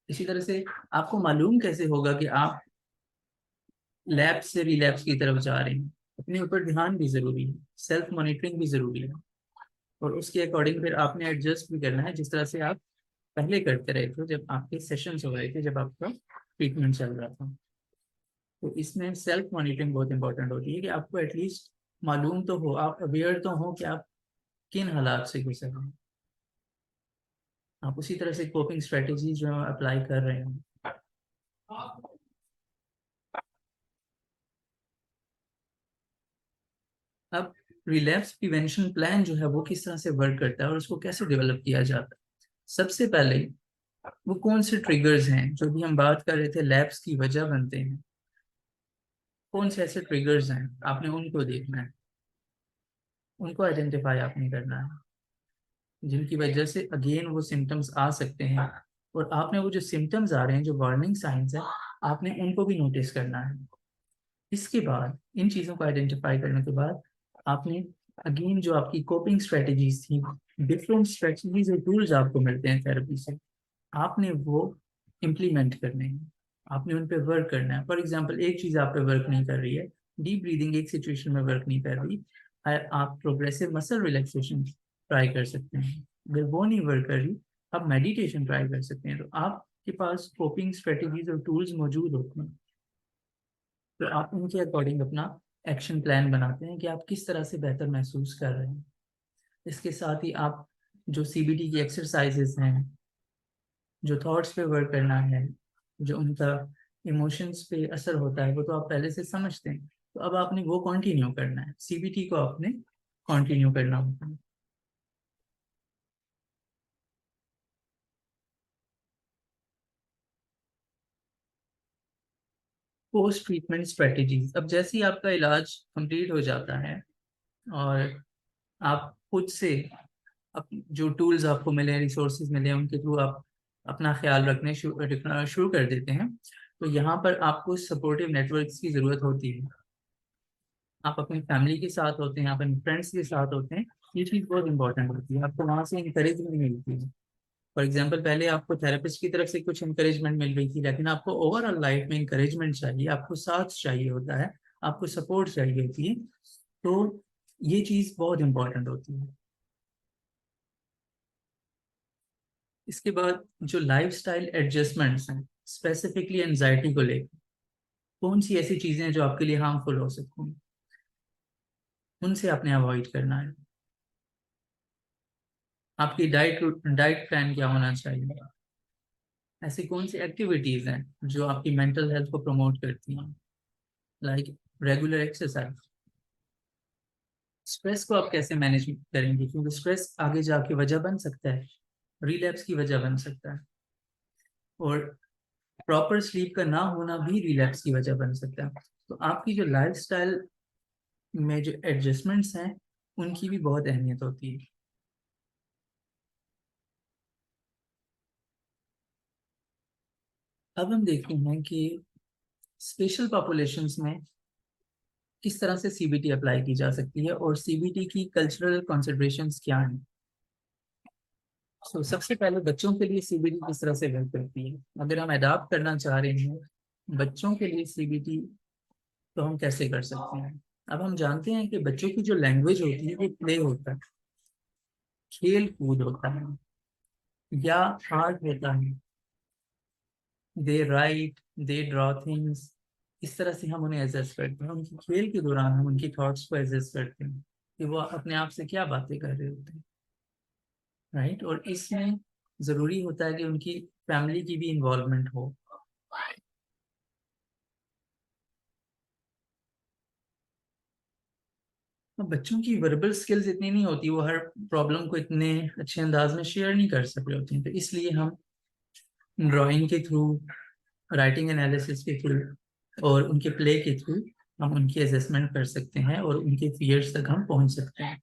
इसी तरह से आपको मालूम कैसे होगा कि आप लैप्स से रिलैप्स की तरफ जा रहे हैं? अपने ऊपर ध्यान भी जरूरी है, सेल्फ मॉनिटरिंग भी जरूरी है, और उसके अकॉर्डिंग फिर आपने एडजस्ट भी करना है, जिस तरह से आप पहले करते रहे थे जब आपके सेशंस हो रहे थे, जब आपका ट्रीटमेंट चल रहा था। तो इसमें सेल्फ मॉनिटरिंग बहुत इंपॉर्टेंट होती है कि आपको एटलीस्ट मालूम तो हो, आप अवेयर तो हो कि आप किन हालात से गुजर रहे हैं, आप उसी तरह से कोपिंग स्ट्रेटेजी जो अप्लाई कर रहे हैं। अब रिलैप्स प्रिवेंशन प्लान जो है वो किस तरह से वर्क करता है और उसको कैसे डेवलप किया जाता है? सबसे पहले वो कौन से ट्रिगर्स हैं जो भी हम बात कर रहे थे लैप्स की वजह बनते हैं, कौन से ऐसे ट्रिगर्स हैं, आपने उनको देखना है, उनको आइडेंटिफाई आपने करना है, जिनकी वजह से अगेन वो सिम्टम्स आ सकते हैं। और आपने वो जो सिम्टम्स आ रहे हैं, जो वार्निंग साइंस है, आपने उनको भी नोटिस करना है। इसके बाद इन चीज़ों को आइडेंटिफाई करने के बाद आपने अगेन जो आपकी कोपिंग स्ट्रेटजीज थी, डिफरेंट स्ट्रेटजीज और टूल्स आपको मिलते हैं थेरेपी से, आपने वो इम्प्लीमेंट करने हैं, आपने उन पे वर्क करना है। फॉर एग्जांपल एक चीज़ आप पे वर्क नहीं कर रही है, डीप ब्रीदिंग एक सिचुएशन में वर्क नहीं कर रही, आप प्रोग्रेसिव मसल रिलैक्सेशन ट्राई कर सकते हैं। अगर वो नहीं वर्क कर रही, आप मेडिटेशन ट्राई कर सकते हैं। तो आपके पास कोपिंग स्ट्रेटजीज और टूल्स मौजूद होते हैं, तो आप उनके अकॉर्डिंग अपना एक्शन प्लान बनाते हैं कि आप किस तरह से बेहतर महसूस कर रहे हैं। इसके साथ ही आप जो सीबीटी की एक्सरसाइजेस हैं, जो थॉट्स पे वर्क करना है, जो उनका इमोशंस पे असर होता है, वो तो आप पहले से समझते हैं। तो अब आपने वो कंटिन्यू करना है, सीबीटी को आपने कंटिन्यू करना होता है। पोस्ट ट्रीटमेंट स्ट्रेटेजीज, अब जैसे ही आपका इलाज कंप्लीट हो जाता है और आप खुद से जो टूल्स आपको मिले, रिसोर्सेज मिले, उनके थ्रू आप अपना ख्याल रखना शुरू कर देते हैं, तो यहाँ पर आपको सपोर्टिव नेटवर्क्स की ज़रूरत होती है। आप अपनी फैमिली के साथ होते हैं, आप अपने फ्रेंड्स के साथ होते हैं, ये चीज़ बहुत इंपॉर्टेंट होती है, आपको वहाँ से इंकरेजमेंट मिलती है। फॉर एग्जाम्पल पहले आपको थेरेपिस्ट की तरफ से कुछ इंकरेजमेंट मिल रही थी, लेकिन आपको ओवरऑल लाइफ में इंकरेजमेंट चाहिए, आपको साथ चाहिए होता है, आपको सपोर्ट चाहिए होती है। तो ये चीज़ बहुत इंपॉर्टेंट होती है। इसके बाद जो लाइफस्टाइल एडजस्टमेंट्स हैं, स्पेसिफिकली एंजाइटी को लेकर, कौन सी ऐसी चीजें हैं जो आपके लिए हार्मफुल हो सकती हैं, उनसे आपने अवॉइड करना है। आपकी डाइट प्लान क्या होना चाहिए? ऐसी कौन सी एक्टिविटीज हैं जो आपकी मेंटल हेल्थ को प्रमोट करती हैं, लाइक रेगुलर एक्सरसाइज। स्ट्रेस को आप कैसे मैनेज करेंगे, क्योंकि स्ट्रेस आगे जाके वजह बन सकता है, रिलैप्स की वजह बन सकता है, और प्रॉपर स्लीप का ना होना भी रिलैप्स की वजह बन सकता है। तो आपकी जो लाइफस्टाइल में जो एडजस्टमेंट्स हैं, उनकी भी बहुत अहमियत होती है। अब हम देखते हैं कि स्पेशल पॉपुलेशंस में किस तरह से सीबीटी अप्लाई की जा सकती है और सीबीटी की कल्चरल कंसिडरेशंस क्या हैं। सबसे पहले बच्चों के लिए सीबीटी किस तरह से वर्क करती है, अगर हम अडॉप्ट करना चाह रहे हैं बच्चों के लिए सीबीटी, तो हम कैसे कर सकते हैं? अब हम जानते हैं कि बच्चों की जो लैंग्वेज होती है वो प्ले होता है, खेल कूद होता है, या आर्ट होता है, दे राइट, दे ड्रॉ थिंग्स। इस तरह से हम उन्हें एसेस करते हैं, उनकी खेल के दौरान हम उनकी थॉट्स को एसेस करते हैं कि वो अपने आप से क्या बातें कर रहे होते हैं, राइट। और इसमें ज़रूरी होता है कि उनकी फैमिली की भी इन्वॉल्वमेंट हो। तो बच्चों की वर्बल स्किल्स इतनी नहीं होती, वो हर प्रॉब्लम को इतने अच्छे अंदाज में शेयर नहीं कर सक रहे होते हैं, तो इसलिए हम ड्राइंग के थ्रू, राइटिंग एनालिसिस के थ्रू और उनके प्ले के थ्रू हम उनकी असेसमेंट कर सकते हैं और उनके फियर्स तक हम पहुंच सकते हैं।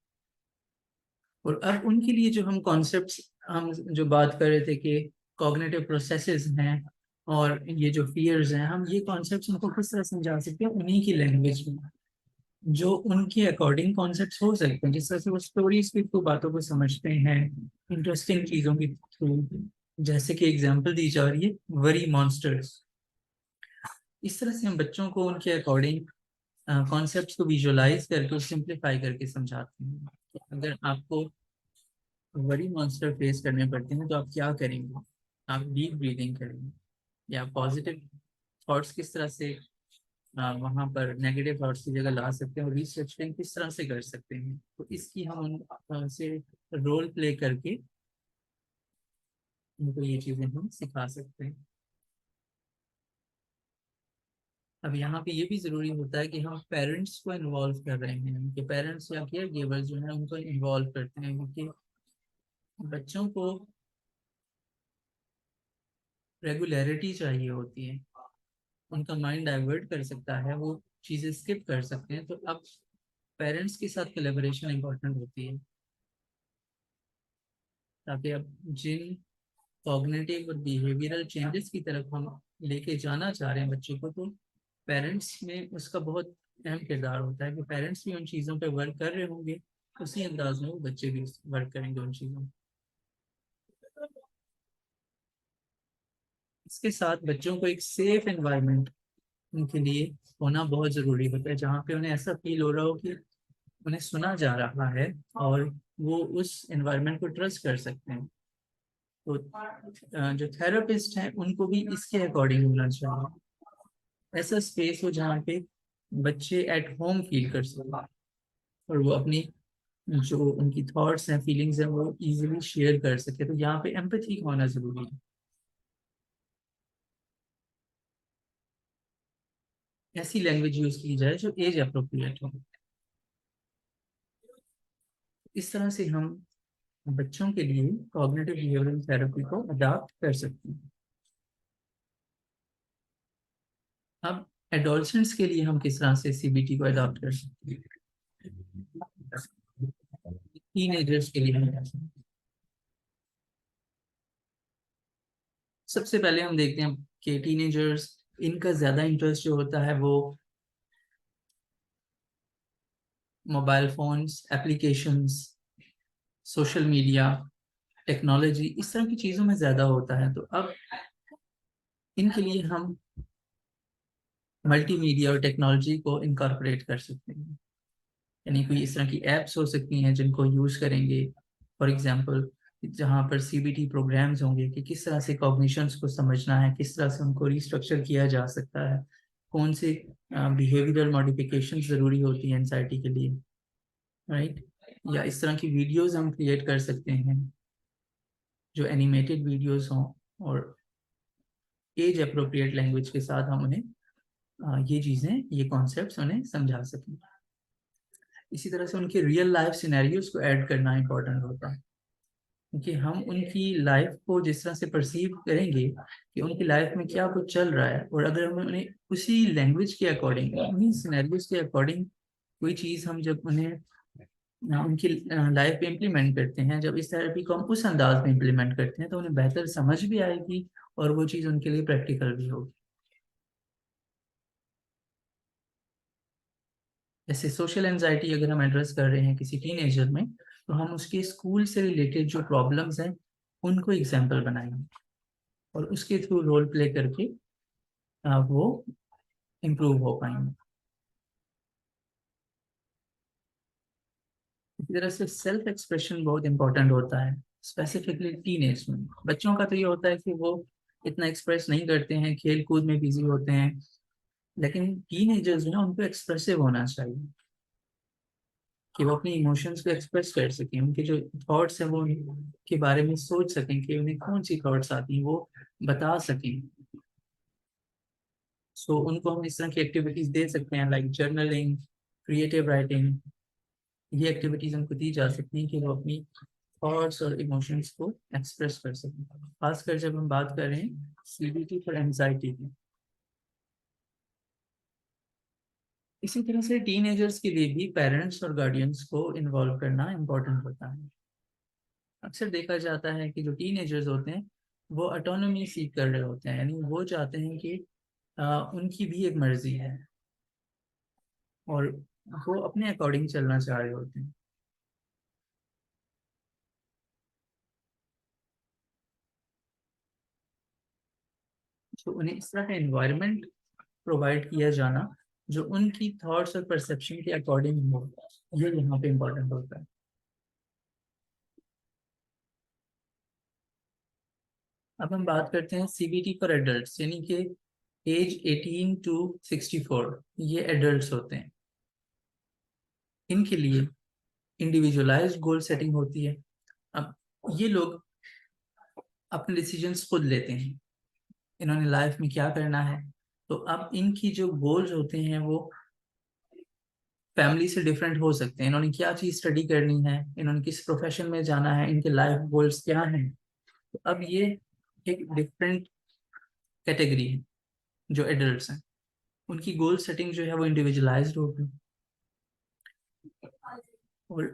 और अब उनके लिए जो हम कॉन्सेप्ट्स, हम जो बात कर रहे थे कि कॉग्निटिव प्रोसेसेस हैं और ये जो फियर्स हैं, हम ये कॉन्सेप्ट्स उनको किस तरह समझा सकते हैं उन्हीं की लैंग्वेज में। जो उनके अकॉर्डिंग कॉन्सेप्ट्स हो सकते हैं, जिस तरह से वो स्टोरीज के थ्रू बातों को समझते हैं, इंटरेस्टिंग चीजों के थ्रू। जैसे कि एग्जांपल दी जा रही है वरी मॉन्स्टर्स। इस तरह से हम बच्चों को उनके अकॉर्डिंग कॉन्सेप्ट्स को विजुअलाइज करके सिंप्लीफाई करके समझाते हैं। तो अगर आपको वरी मॉन्स्टर फेस करने पड़ते हैं तो आप क्या करेंगे? आप डीप ब्रीदिंग करेंगे, या पॉजिटिव थॉट्स किस तरह से वहां पर नेगेटिव थॉट्स की जगह ला सकते हैं, और रिस्ट्रक्चरिंग किस तरह से कर सकते हैं। तो इसकी हम उनसे रोल प्ले करके उनको ये चीजें हम सिखा सकते हैं। अब यहाँ पे ये भी जरूरी होता है कि हम पेरेंट्स को इन्वॉल्व कर रहे हैं, उनके पेरेंट्स या केयर गिवर्स जो है उनको इन्वॉल्व करते हैं, क्योंकि बच्चों को रेगुलरिटी चाहिए होती है। उनका माइंड डाइवर्ट कर सकता है, वो चीजें स्किप कर सकते हैं। तो अब पेरेंट्स के साथ कोलेबोरेशन इंपॉर्टेंट होती है, ताकि अब जिन कॉग्निटिव और बिहेवियरल चेंजेस की तरफ हम लेके जाना चाह रहे हैं बच्चों को, तो पेरेंट्स में उसका बहुत अहम किरदार होता है कि पेरेंट्स भी उन चीज़ों पे वर्क कर रहे होंगे, उसी अंदाज में वो बच्चे भी वर्क करेंगे उन चीज़ों में। इसके साथ बच्चों को एक सेफ एनवायरनमेंट उनके लिए होना बहुत ज़रूरी होता है, जहाँ पे उन्हें ऐसा फील हो रहा हो कि उन्हें सुना जा रहा है, और वो उस एनवायरनमेंट को ट्रस्ट कर सकते हैं। तो जो थेरेपिस्ट हैं उनको भी इसके अकॉर्डिंग होना चाहिए, ऐसा स्पेस हो जहाँ पे बच्चे एट होम फील कर सकें, और वो अपनी जो उनकी थॉट्स हैं, फीलिंग्स हैं, वो इजीली शेयर कर सके। तो यहाँ पे एम्पैथी होना जरूरी है। ऐसी लैंग्वेज यूज की जाए जो एज अप्रोप्रिएट हो। इस तरह से हम बच्चों के लिए कॉग्निटिव बिहेवियरल थेरेपी को अडॉप्ट कर सकते हैं। अब एडोलसेंट्स के लिए हम किस तरह से सीबीटी को अडॉप्ट कर सकते हैं? टीनेजर्स के लिए हम सबसे पहले हम देखते हैं कि टीनेजर्स, इनका ज्यादा इंटरेस्ट जो होता है वो mobile phones, applications, social media, technology, इस तरह की चीज़ों में ज़्यादा होता है। तो अब इनके लिए हम मल्टीमीडिया और टेक्नोलॉजी को इनकॉर्पोरेट कर सकते हैं। यानी कोई इस तरह की एप्स हो सकती हैं जिनको यूज़ करेंगे, फॉर एग्जांपल जहाँ पर सीबीटी प्रोग्राम्स होंगे कि किस तरह से कॉग्निशंस को समझना है, किस तरह से उनको रिस्ट्रक्चर किया जा सकता है, कौन से बिहेवियरल मॉडिफिकेशन ज़रूरी होती है एंजाइटी के लिए, राइट। या इस तरह की वीडियोस हम क्रिएट कर सकते हैं जो एनिमेटेड वीडियोस हों, और एज अप्रोप्रिएट लैंग्वेज के साथ हम उन्हें ये चीज़ें, ये कॉन्सेप्ट्स उन्हें समझा सकें। इसी तरह से उनके रियल लाइफ सिनेरियोज को ऐड करना इंपॉर्टेंट होता है, क्योंकि हम उनकी लाइफ को जिस तरह से परसीव करेंगे कि उनकी लाइफ में क्या कुछ चल रहा है, और अगर हम उन्हें उसी लैंग्वेज के अकॉर्डिंग, उन्हीं सिनेरियोज के अकॉर्डिंग कोई चीज़ हम जब उन्हें उनकी लाइफ पे इम्प्लीमेंट करते हैं, जब इस थेरेपी को हम उस अंदाज में इम्प्लीमेंट करते हैं, तो उन्हें बेहतर समझ भी आएगी, और वो चीज़ उनके लिए प्रैक्टिकल भी होगी। जैसे सोशल एंजाइटी अगर हम एड्रेस कर रहे हैं किसी टीनेजर में, तो हम उसके स्कूल से रिलेटेड जो प्रॉब्लम्स हैं उनको एग्जाम्पल बनाएंगे, और उसके थ्रू रोल प्ले करके वो इम्प्रूव हो पाएंगे। इसी तरह से सेल्फ एक्सप्रेशन बहुत इंपॉर्टेंट होता है, स्पेसिफिकली टीनेज में। बच्चों का तो ये होता है कि वो इतना एक्सप्रेस नहीं करते हैं, खेल कूद में बिजी होते हैं, लेकिन टीनेजर्स जो है उनको एक्सप्रेसिव होना चाहिए, कि वो अपने इमोशंस को एक्सप्रेस कर सकें, उनके जो थॉट्स हैं वो के बारे में सोच सकें कि उन्हें कौन सी थॉट्स आती हैं, वो बता सकें। सो उनको हम इस तरह की एक्टिविटीज दे सकते हैं, लाइक जर्नलिंग, क्रिएटिव राइटिंग। ये एक्टिविटीज उनको दी जा सकती हैं कि वो अपनी थॉट्स और इमोशंस को एक्सप्रेस कर सकें, खासकर जब हम बात कर रहे हैं सीबीटी फॉर एंजाइटी की। इसी तरह से टीनेजर्स के लिए भी पेरेंट्स और गार्डियंस को इन्वॉल्व करना इम्पोर्टेंट होता है। अक्सर देखा जाता है कि जो टीनेजर्स होते हैं वो ऑटोनॉमी सीख कर रहे होते हैं, यानी वो चाहते हैं कि उनकी भी एक मर्जी है, और वो अपने अकॉर्डिंग चलना चाह रहे होते हैं। तो उन्हें इस तरह का एनवायरनमेंट प्रोवाइड किया जाना जो उनकी थॉट्स और परसेप्शन के अकॉर्डिंग हो, ये यहाँ पे इम्पोर्टेंट होता है। अब हम बात करते हैं सीबीटी फॉर एडल्ट्स, यानी कि एज 18 टू 64, ये एडल्ट्स होते हैं। इनके लिए इंडिविजुअलाइज्ड गोल सेटिंग होती है। अब ये लोग अपने डिसीजंस खुद लेते हैं, इन्होंने लाइफ में क्या करना है। तो अब इनकी जो गोल्स होते हैं वो फैमिली से डिफरेंट हो सकते हैं। इन्होंने क्या चीज स्टडी करनी है, इन्होंने किस प्रोफेशन में जाना है, इनके लाइफ गोल्स क्या हैं। तो अब ये एक डिफरेंट कैटेगरी है जो एडल्ट्स हैं, उनकी गोल सेटिंग जो है वो इंडिविजुअलाइज्ड होगी। और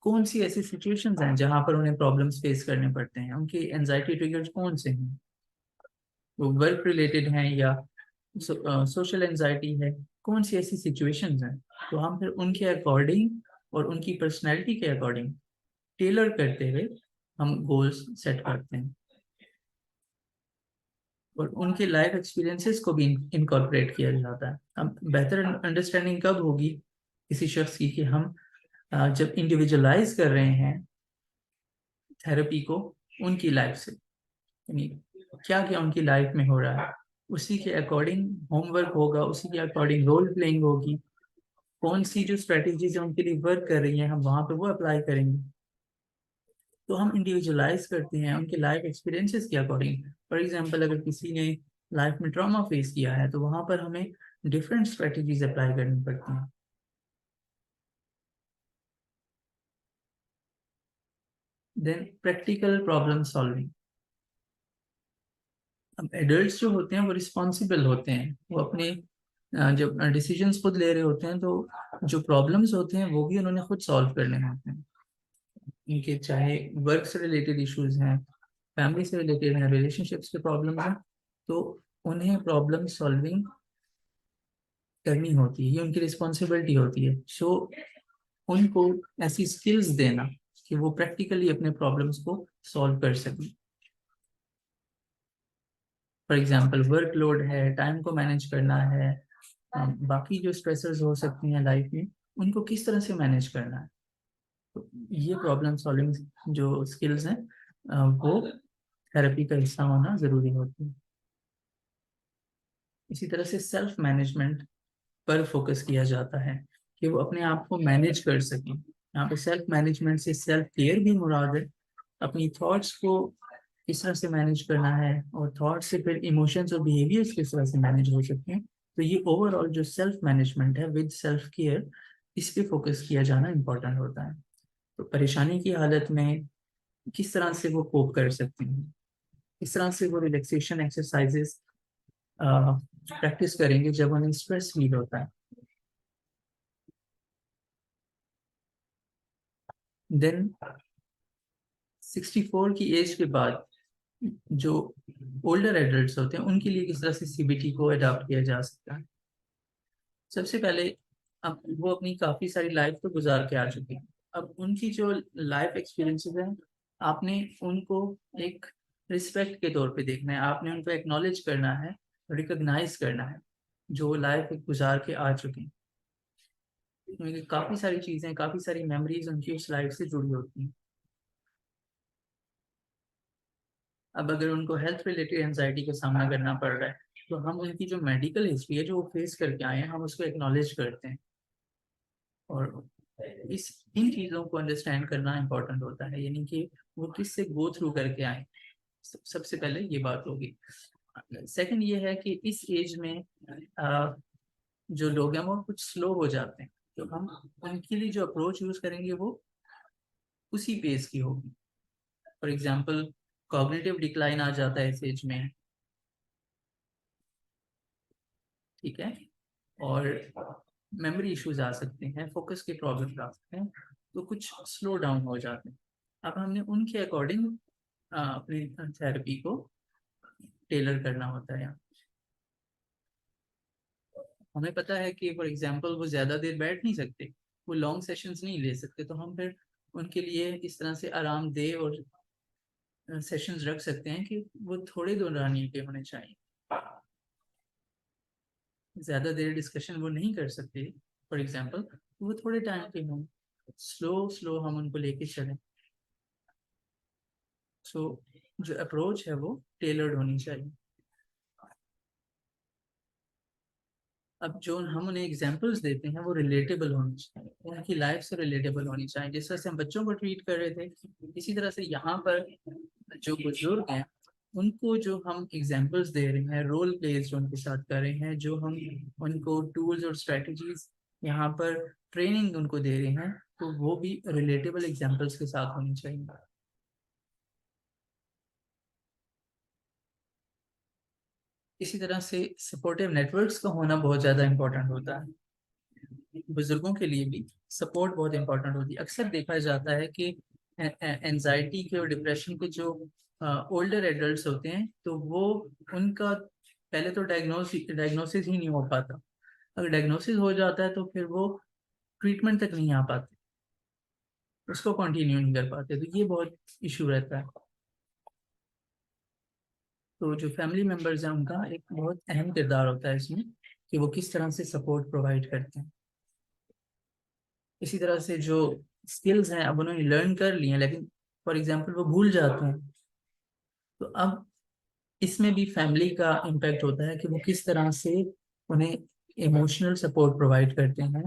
कौन सी ऐसी सिचुएशंस हैं जहां पर उन्हें प्रॉब्लम्स फेस करने पड़ते हैं, उनकी एंजाइटी ट्रिगर्स कौन से हैं, वो वर्क रिलेटेड हैं या सोशल एंजाइटी है, कौन सी ऐसी सिचुएशंस हैं। तो हम फिर उनके अकॉर्डिंग और उनकी पर्सनैलिटी के अकॉर्डिंग टेलर करते हुए हम गोल्स सेट करते हैं। और उनके लाइफ एक्सपीरियंसेस को भी इनकॉर्पोरेट किया जाता है। अब बेहतर अंडरस्टैंडिंग कब होगी किसी शख्स की कि हम जब इंडिविजुअलाइज कर रहे हैं थेरेपी को उनकी लाइफ से, यानी क्या क्या उनकी लाइफ में हो रहा है, उसी के अकॉर्डिंग होमवर्क होगा, उसी के अकॉर्डिंग रोल प्लेइंग होगी। कौन सी जो स्ट्रेटेजीज है उनके लिए वर्क कर रही हैं हम वहां पे वो अप्लाई करेंगे। तो हम इंडिविजुअलाइज करते हैं उनके लाइफ एक्सपीरियंसेस के अकॉर्डिंग। फॉर एग्जांपल अगर किसी ने लाइफ में ट्रॉमा फेस किया है तो वहां पर हमें डिफरेंट स्ट्रेटेजीज अप्लाई करनी पड़ती हैं। Then practical problem solving. अब एडल्ट्स जो होते हैं वो रिस्पॉन्सिबल होते हैं, वो अपने जब डिसीजंस खुद ले रहे होते हैं तो जो प्रॉब्लम्स होते हैं वो भी उन्होंने खुद सॉल्व करने होते हैं। इनके चाहे वर्क से रिलेटेड इश्यूज हैं, फैमिली से रिलेटेड हैं, रिलेशनशिप्स के प्रॉब्लम हैं, तो उन्हें प्रॉब्लम सॉल्विंग करनी होती है, ये उनकी रिस्पॉन्सिबिलिटी होती है। सो उनको ऐसी स्किल्स देना कि वो प्रैक्टिकली अपने प्रॉब्लम्स को सॉल्व कर सकें। फॉर एग्जांपल वर्कलोड है, टाइम को मैनेज करना है, बाकी जो स्ट्रेसर्स हो सकती हैं लाइफ में उनको किस तरह से मैनेज करना है। तो ये प्रॉब्लम सॉल्विंग जो स्किल्स हैं वो थेरेपी का हिस्सा होना जरूरी होती है। इसी तरह से सेल्फ मैनेजमेंट पर फोकस किया जाता है कि वो अपने आप को मैनेज कर सकें। यहाँ पे सेल्फ मैनेजमेंट से सेल्फ केयर भी मुराद है। अपनी थॉट्स को किस तरह से मैनेज करना है और थॉट्स से फिर इमोशंस और बिहेवियर्स किस तरह से मैनेज हो सकते हैं। तो ये ओवरऑल जो सेल्फ मैनेजमेंट है विद सेल्फ केयर, इस पे फोकस किया जाना इम्पोर्टेंट होता है। तो परेशानी की हालत में किस तरह से वो कोप कर सकते हैं, किस तरह से वो रिलैक्सेशन एक्सरसाइजेस प्रैक्टिस करेंगे जब उन्हें स्ट्रेस फील होता है। देन 64 की एज के बाद जो ओल्डर एडल्ट्स होते हैं उनके लिए किस तरह से सीबीटी को अडॉप्ट किया जा सकता है। सबसे पहले अब वो अपनी काफी सारी लाइफ तो गुजार के आ चुके हैं। अब उनकी जो लाइफ एक्सपीरियंसेस हैं आपने उनको एक रिस्पेक्ट के तौर पे देखना है, आपने उनको एक्नॉलेज करना है, रिकॉग्नाइज करना है जो लाइफ गुजार के आ चुके हैं। क्योंकि काफी सारी चीजें, काफी सारी मेमोरीज उनकी उस लाइफ से जुड़ी होती हैं। अब अगर उनको हेल्थ रिलेटेड एंजाइटी का सामना करना पड़ रहा है तो हम उनकी जो मेडिकल हिस्ट्री है जो वो फेस करके आए हैं हम उसको एक्नॉलेज करते हैं। और इस इन चीज़ों को अंडरस्टैंड करना इम्पोर्टेंट होता है, यानी कि वो किस से गो थ्रू करके आए। सबसे पहले ये बात होगी। सेकंड ये है कि इस एज में जो लोग हैं वो कुछ स्लो हो जाते हैं, तो हम उनके लिए जो अप्रोच यूज करेंगे वो उसी पेस की होगी। फॉर एग्जाम्पल कॉग्निटिव डिक्लाइन आ जाता है इस एज में, ठीक है, और मेमोरी इश्यूज आ सकते हैं, फोकस के प्रॉब्लम आ सकते हैं, तो कुछ स्लो डाउन हो जाते हैं। अब हमने उनके अकॉर्डिंग अपनी थेरेपी को टेलर करना होता है। हमें पता है कि फॉर एग्जांपल वो ज़्यादा देर बैठ नहीं सकते, वो लॉन्ग सेशंस नहीं ले सकते, तो हम फिर उनके लिए इस तरह से आरामदेह और सेशंस रख सकते हैं कि वो थोड़े दौरानिए के होने चाहिए। ज़्यादा देर डिस्कशन वो नहीं कर सकते फॉर एग्जांपल, वो थोड़े टाइम के हों, स्लो स्लो हम उनको लेके चलें। सो जो अप्रोच है वो टेलर्ड होनी चाहिए। अब जो हम उन्हें एग्जांपल्स देते हैं वो रिलेटेबल होनी चाहिए, उनकी लाइफ से रिलेटेबल होनी चाहिए। जिस तरह से हम बच्चों को ट्रीट कर रहे थे, इसी तरह से यहाँ पर जो बुजुर्ग हैं उनको जो हम एग्जांपल्स दे रहे हैं, रोल प्लेस जो उनके साथ कर रहे हैं, जो हम उनको टूल्स और स्ट्रेटजीज यहाँ पर ट्रेनिंग उनको दे रहे हैं, तो वो भी रिलेटेबल एग्जांपल्स के साथ होनी चाहिए। इसी तरह से सपोर्टिव नेटवर्क्स का होना बहुत ज़्यादा इम्पोर्टेंट होता है। बुजुर्गों के लिए भी सपोर्ट बहुत इंपॉर्टेंट होती है। अक्सर देखा जाता है कि एनजाइटी के और डिप्रेशन के जो ओल्डर एडल्ट्स होते हैं, तो वो उनका पहले तो डायग्नोसिस ही नहीं हो पाता। अगर डायग्नोसिस हो जाता है तो फिर वो ट्रीटमेंट तक नहीं आ पाते, उसको कंटिन्यू नहीं कर पाते, तो ये बहुत इशू रहता है। तो जो फैमिली मेम्बर्स हैं उनका एक बहुत अहम किरदार होता है इसमें, कि वो किस तरह से सपोर्ट प्रोवाइड करते हैं। इसी तरह से जो स्किल्स हैं अब उन्होंने लर्न कर लिए हैं, लेकिन फॉर एग्जांपल वो भूल जाते हैं, तो अब इसमें भी फैमिली का इम्पैक्ट होता है कि वो किस तरह से उन्हें इमोशनल सपोर्ट प्रोवाइड करते हैं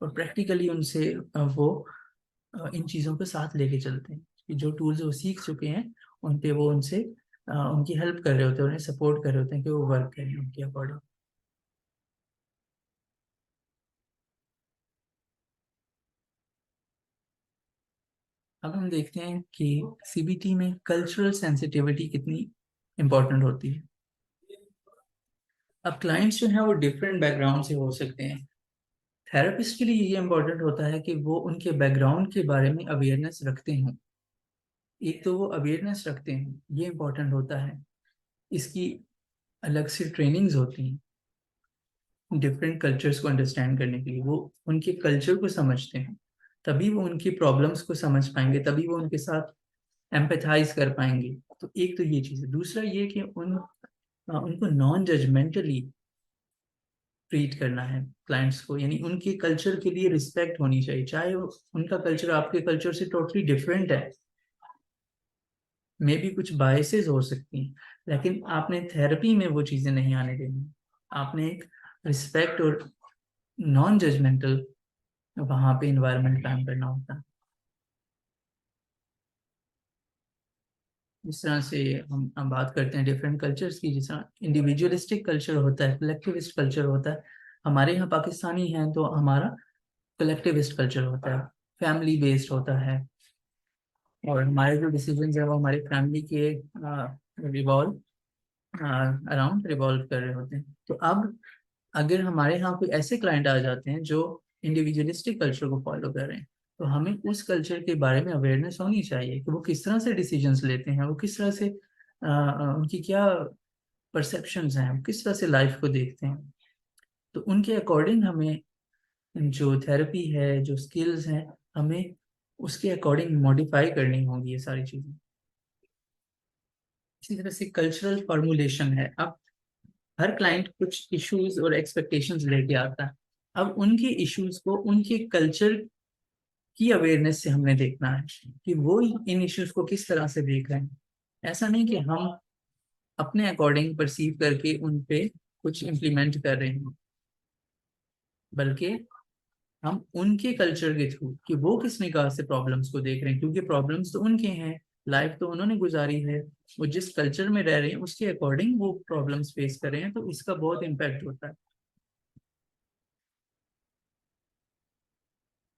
और प्रैक्टिकली उनसे वो इन चीज़ों को साथ लेके चलते हैं कि जो टूल्स वो सीख चुके हैं उन पे वो उनसे उनकी हेल्प कर रहे होते हैं, उन्हें सपोर्ट कर रहे होते हैं कि वो वर्क करें उनके अकॉर्डिंग। अब हम देखते हैं कि सीबीटी में कल्चरल सेंसिटिविटी कितनी इम्पोर्टेंट होती है। अब क्लाइंट्स जो हैं वो डिफरेंट बैकग्राउंड से हो सकते हैं। थेरेपिस्ट के लिए ये इम्पोर्टेंट होता है कि वो उनके बैकग्राउंड के बारे में अवेयरनेस रखते हैं। एक तो वो अवेयरनेस रखते हैं, ये इम्पोर्टेंट होता है। इसकी अलग से ट्रेनिंग्स होती हैं डिफरेंट कल्चर्स को अंडरस्टैंड करने के लिए, वो उनके कल्चर को समझते हैं, तभी वो उनकी प्रॉब्लम्स को समझ पाएंगे, तभी वो उनके साथ एम्पैथाइज कर पाएंगे। तो एक तो ये चीज़ है। दूसरा ये कि उनको नॉन जजमेंटली ट्रीट करना है क्लाइंट्स को, यानी उनके कल्चर के लिए रिस्पेक्ट होनी चाहिए, चाहे उनका कल्चर आपके कल्चर से टोटली डिफरेंट है, मे भी कुछ बायसेस हो सकती हैं, लेकिन आपने थेरेपी में वो चीज़ें नहीं आने देनी। आपने एक रिस्पेक्ट और नॉन जजमेंटल वहाँ पे इन्वायरमेंट कायम करना होता है। जिस तरह से हम बात करते हैं डिफरेंट कल्चर्स की, जिस तरह इंडिविजुअलिस्टिक कल्चर होता है, कलेक्टिविस्ट कल्चर होता है। हमारे यहाँ पाकिस्तानी हैं तो हमारा कलेक्टिविस्ट कल्चर होता है, फैमिली बेस्ड होता है, और हमारे जो डिसीजंस है वो हमारी फैमिली के रिवॉल्व अराउंड रिवॉल्व कर रहे होते हैं। तो अब अगर हमारे यहाँ कोई ऐसे क्लाइंट आ जाते हैं जो इंडिविजुअलिस्टिक कल्चर को फॉलो कर रहे हैं, तो हमें उस कल्चर के बारे में अवेयरनेस होनी चाहिए कि वो किस तरह से डिसीजंस लेते हैं, वो किस तरह से उनकी क्या परसेप्शंस हैं, वो किस तरह से लाइफ को देखते हैं। तो उनके अकॉर्डिंग हमें जो थेरेपी है, जो स्किल्स हैं, हमें उसके अकॉर्डिंग मॉडिफाई करनी होगी ये सारी चीज़ें। इसी तरह से कल्चरल फॉर्मुलेशन है। अब हर क्लाइंट कुछ इश्यूज और एक्सपेक्टेशंस लेके आता है। अब उनके इश्यूज को उनके कल्चर की अवेयरनेस से हमने देखना है कि वो इन इश्यूज को किस तरह से देख रहे हैं। ऐसा नहीं कि हम अपने अकॉर्डिंग परसीव करके उन पे कुछ इम्प्लीमेंट कर रहे हैं, बल्कि हम उनके कल्चर के थ्रू कि वो किस निगाह से प्रॉब्लम्स को देख रहे हैं, क्योंकि प्रॉब्लम्स तो उनके हैं, लाइफ तो उन्होंने गुजारी है, वो जिस कल्चर में रह रहे हैं उसके अकॉर्डिंग वो प्रॉब्लम्स फेस कर रहे हैं, तो इसका बहुत इम्पैक्ट होता है।